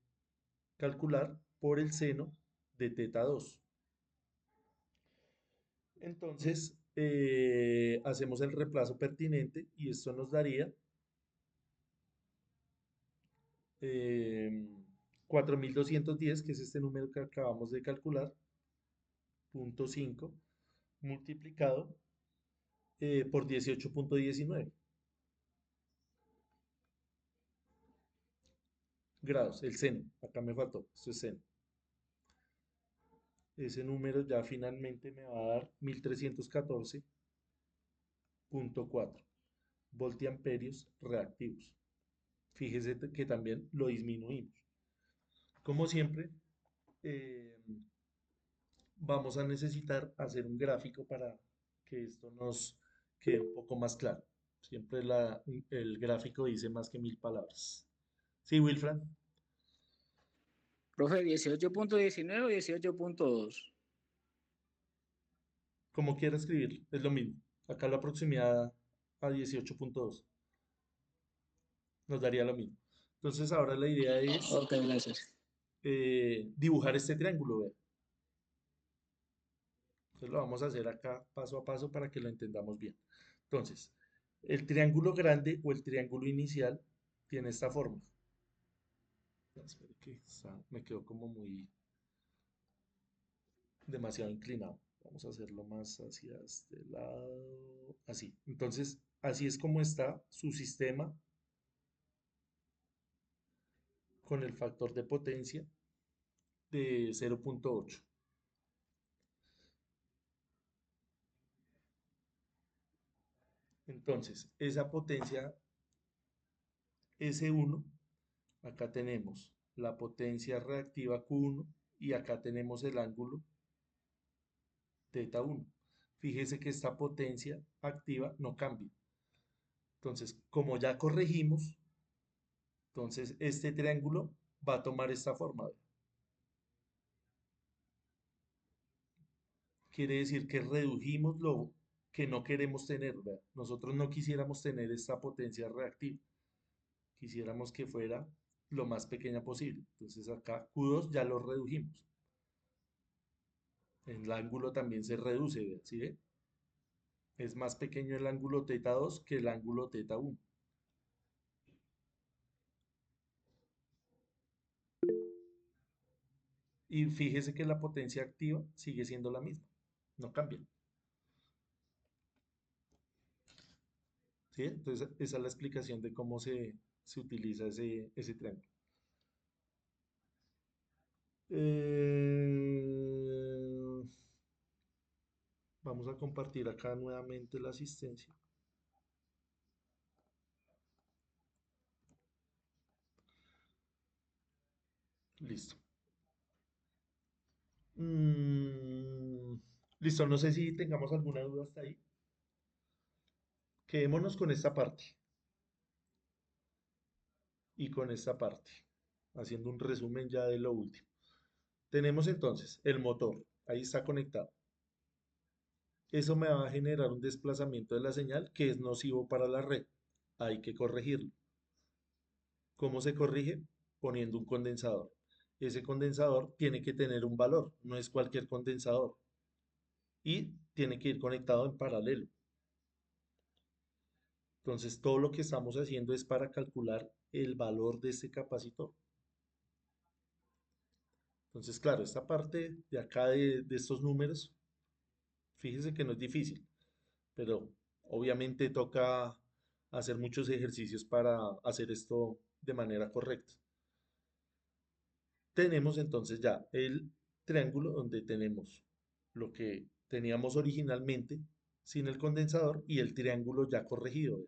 calcular, por el seno de teta 2. Entonces, hacemos el reemplazo pertinente y esto nos daría eh, 4210, que es este número que acabamos de calcular, punto 5, multiplicado por 18,19 grados, el seno, acá me faltó, esto es seno. Ese número ya finalmente me va a dar 1314,4 voltiamperios reactivos. Fíjese que también lo disminuimos. Como siempre, eh, vamos a necesitar hacer un gráfico para que esto nos quede un poco más claro. Siempre el gráfico dice más que 1000 palabras. ¿Sí, Wilfran? Profe, 18.19 o 18.2. Como quiera escribirlo, es lo mismo. Acá la proximidad a 18,2 nos daría lo mismo. Entonces ahora la idea es Ok, gracias. dibujar este triángulo, vea. Entonces lo vamos a hacer acá paso a paso para que lo entendamos bien. Entonces, el triángulo grande o el triángulo inicial tiene esta forma. Espere que me quedó como muy demasiado inclinado. Vamos a hacerlo más hacia este lado, así. Entonces, así es como está su sistema con el factor de potencia de 0,8. Entonces, esa potencia S1, acá tenemos la potencia reactiva Q1 y acá tenemos el ángulo θ1. Fíjese que esta potencia activa no cambia. Entonces, como ya corregimos, entonces este triángulo va a tomar esta forma. Quiere decir que redujimos lo que no queremos tener, ¿verdad? Nosotros no quisiéramos tener esta potencia reactiva. Quisiéramos que fuera lo más pequeña posible. Entonces acá Q2 ya lo redujimos. El ángulo también se reduce, ¿sí ve? Es más pequeño el ángulo θ2 que el ángulo θ1. Y fíjese que la potencia activa sigue siendo la misma, no cambia. ¿Sí? Entonces, esa es la explicación de cómo se utiliza ese triángulo. Vamos a compartir acá nuevamente la asistencia. Listo. Listo, no sé si tengamos alguna duda hasta ahí. Quedémonos con esta parte y con esta parte, haciendo un resumen ya de lo último. Tenemos entonces el motor, ahí está conectado. Eso me va a generar un desplazamiento de la señal que es nocivo para la red. Hay que corregirlo. ¿Cómo se corrige? Poniendo un condensador. Ese condensador tiene que tener un valor, no es cualquier condensador. Y tiene que ir conectado en paralelo. Entonces, todo lo que estamos haciendo es para calcular el valor de este capacitor. Entonces, claro, esta parte de acá de estos números, fíjese que no es difícil, pero obviamente toca hacer muchos ejercicios para hacer esto de manera correcta. Tenemos entonces ya el triángulo donde tenemos lo que teníamos originalmente sin el condensador y el triángulo ya corregido.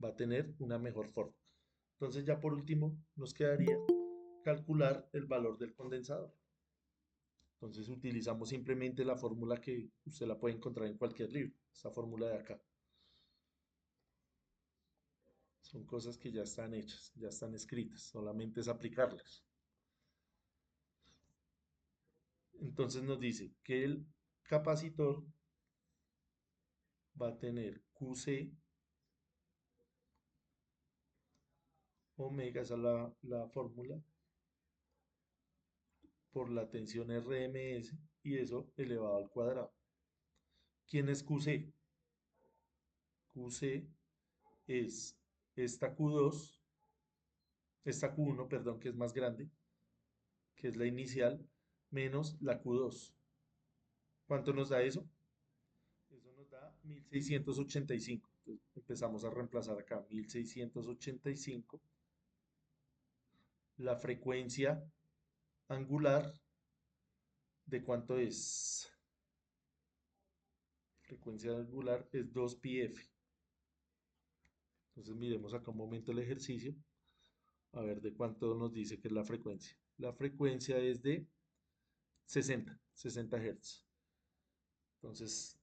Va a tener una mejor forma. Entonces ya por último nos quedaría calcular el valor del condensador. Entonces utilizamos simplemente la fórmula que usted la puede encontrar en cualquier libro, esta fórmula de acá. Son cosas que ya están hechas, ya están escritas, solamente es aplicarlas. Entonces nos dice que el capacitor va a tener QC omega, esa es la fórmula, por la tensión RMS y eso elevado al cuadrado. ¿Quién es QC? QC es esta Q2 esta Q1, perdón, que es más grande, que es la inicial, menos la Q2. ¿Cuánto nos da eso? Eso nos da 1685. Entonces, empezamos a reemplazar acá 1685. La frecuencia angular, ¿de cuánto es? Frecuencia angular es 2πf. Entonces miremos acá un momento el ejercicio, a ver de cuánto nos dice que es la frecuencia. La frecuencia es de 60 Hz. Entonces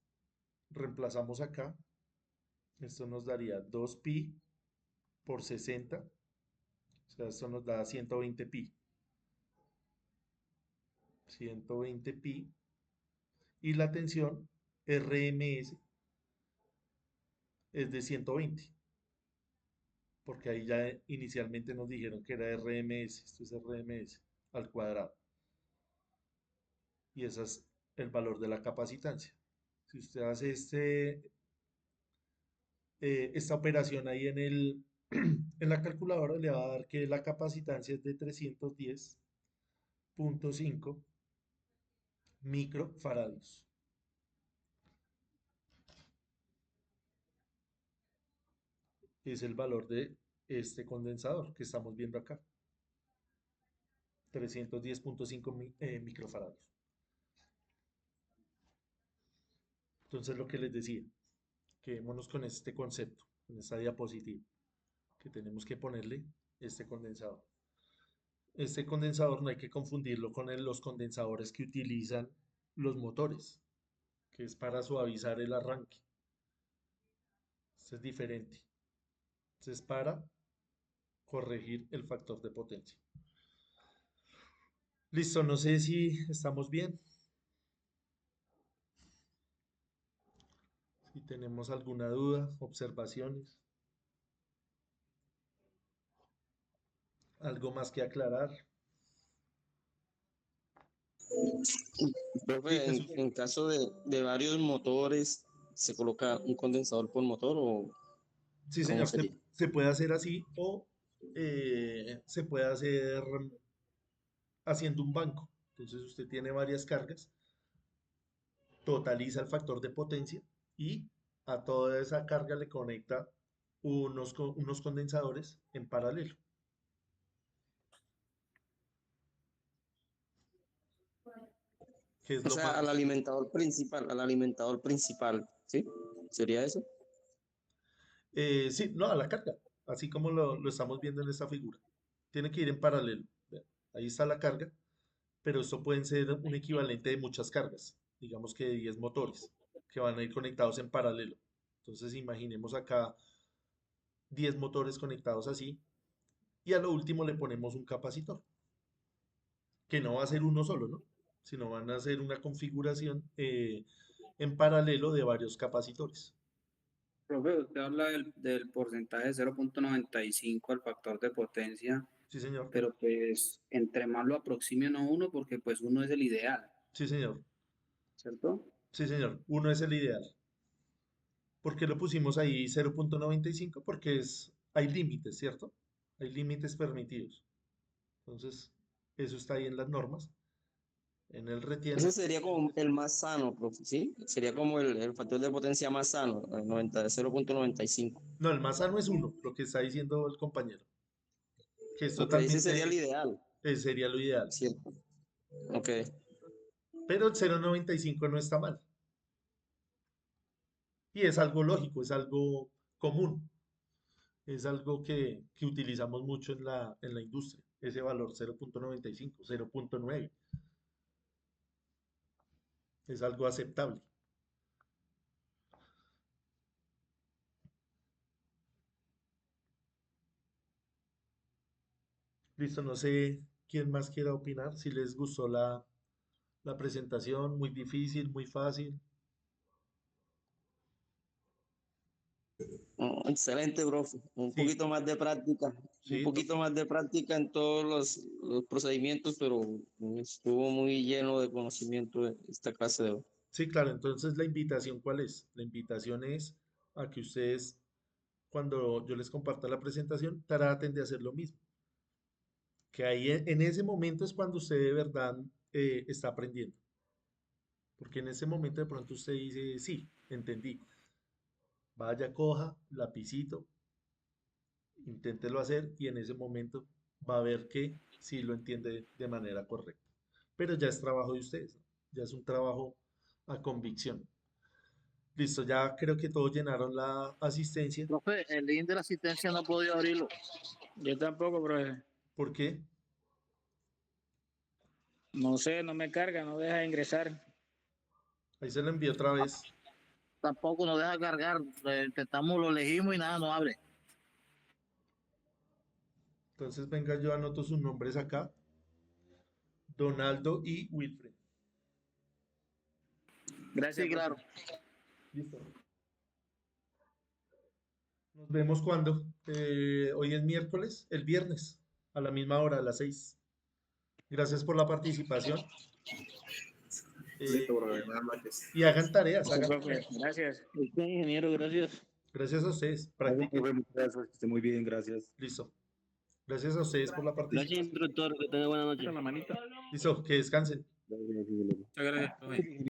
reemplazamos acá. Esto nos daría 2pi por 60. O sea, esto nos da 120 pi. 120 pi. Y la tensión RMS es de 120. Porque ahí ya inicialmente nos dijeron que era RMS. Esto es RMS al cuadrado. Y ese es el valor de la capacitancia. Si usted hace esta operación ahí en la calculadora, le va a dar que la capacitancia es de 310.5 microfaradios. Es el valor de este condensador que estamos viendo acá. 310.5 microfaradios. Entonces lo que les decía, quedémonos con este concepto, con esta diapositiva, que tenemos que ponerle este condensador. Este condensador no hay que confundirlo con los condensadores que utilizan los motores, que es para suavizar el arranque. Este es diferente. Este es para corregir el factor de potencia. Listo, no sé si estamos bien. Si tenemos alguna duda, observaciones, algo más que aclarar. Sí, Profe, Jesús. en caso de varios motores, ¿se coloca un condensador por motor o Sí, cómo señor, sería? se puede hacer así o se puede hacer haciendo un banco. Entonces usted tiene varias cargas, totaliza el factor de potencia y a toda esa carga le conecta unos condensadores en paralelo. Que es O lo sea, más... al alimentador principal, ¿sí? ¿Sería eso? sí, no, a la carga, así como lo estamos viendo en esta figura. Tiene que ir en paralelo. Vean, ahí está la carga, pero esto pueden ser un equivalente de muchas cargas, digamos que de 10 motores, que van a ir conectados en paralelo. Entonces imaginemos acá 10 motores conectados así, y a lo último le ponemos un capacitor, que no va a ser uno solo, ¿no? Sino van a ser una configuración en paralelo de varios capacitores. Profe, usted habla del porcentaje de 0,95 al factor de potencia, Sí, señor. pero pues entre más lo aproximen a uno, porque pues uno es el ideal, Sí, señor. ¿cierto? Sí, señor. Uno es el ideal. ¿Por qué lo pusimos ahí 0,95? Porque hay límites, ¿cierto? Hay límites permitidos. Entonces, eso está ahí en las normas. En el Ese retiene. sería como el más sano, profe, ¿sí? Sería como el factor de potencia más sano, el 0,95. No, el más sano es uno, lo que está diciendo el compañero, que es Ok, ese sería el totalmente, ideal, sería lo ideal. ¿cierto? Ok. Pero el 0,95 no está mal. Y es algo lógico, es algo común, es algo que utilizamos mucho en la industria, ese valor 0,95, 0,9, es algo aceptable. Listo, no sé quién más quiera opinar, si les gustó la presentación, muy difícil, muy fácil. Excelente, profe. Un Sí, poquito más de práctica, un sí, poquito más de práctica en todos los procedimientos, pero estuvo muy lleno de conocimiento esta clase de hoy. sí, claro, entonces la invitación, ¿cuál es? La invitación es a que ustedes, cuando yo les comparta la presentación, traten de hacer lo mismo. Que ahí en ese momento es cuando usted de verdad está aprendiendo. Porque en ese momento de pronto usted dice, sí, entendí. Vaya, coja, lapicito, inténtelo hacer y en ese momento va a ver que sí lo entiende de manera correcta. Pero ya es trabajo de ustedes, ¿no? Ya es un trabajo a convicción. Listo, ya creo que todos llenaron la asistencia. Profe, el link de la asistencia no he podido abrirlo. Yo tampoco, profe. ¿Por qué? No sé, no me carga, no deja de ingresar. Ahí se lo envió otra vez. Tampoco nos deja cargar. Intentamos, lo elegimos y nada, no abre. Entonces, venga, yo anoto sus nombres acá. Donaldo y Wilfred. Gracias, Sí, claro. Listo. Nos vemos cuando. Hoy es miércoles, el viernes, a la misma hora, a las 6. Gracias por la participación. Y hagan tareas. Gracias, Hagan profe. tareas. Gracias. Ingeniero, gracias. Gracias a ustedes. Practiquen. Gracias, que esté muy bien, gracias. Listo. Gracias a ustedes por la Gracias, participación. instructor. Que tenga buena noche. La manita. Listo, que descansen. Muchas gracias, profe.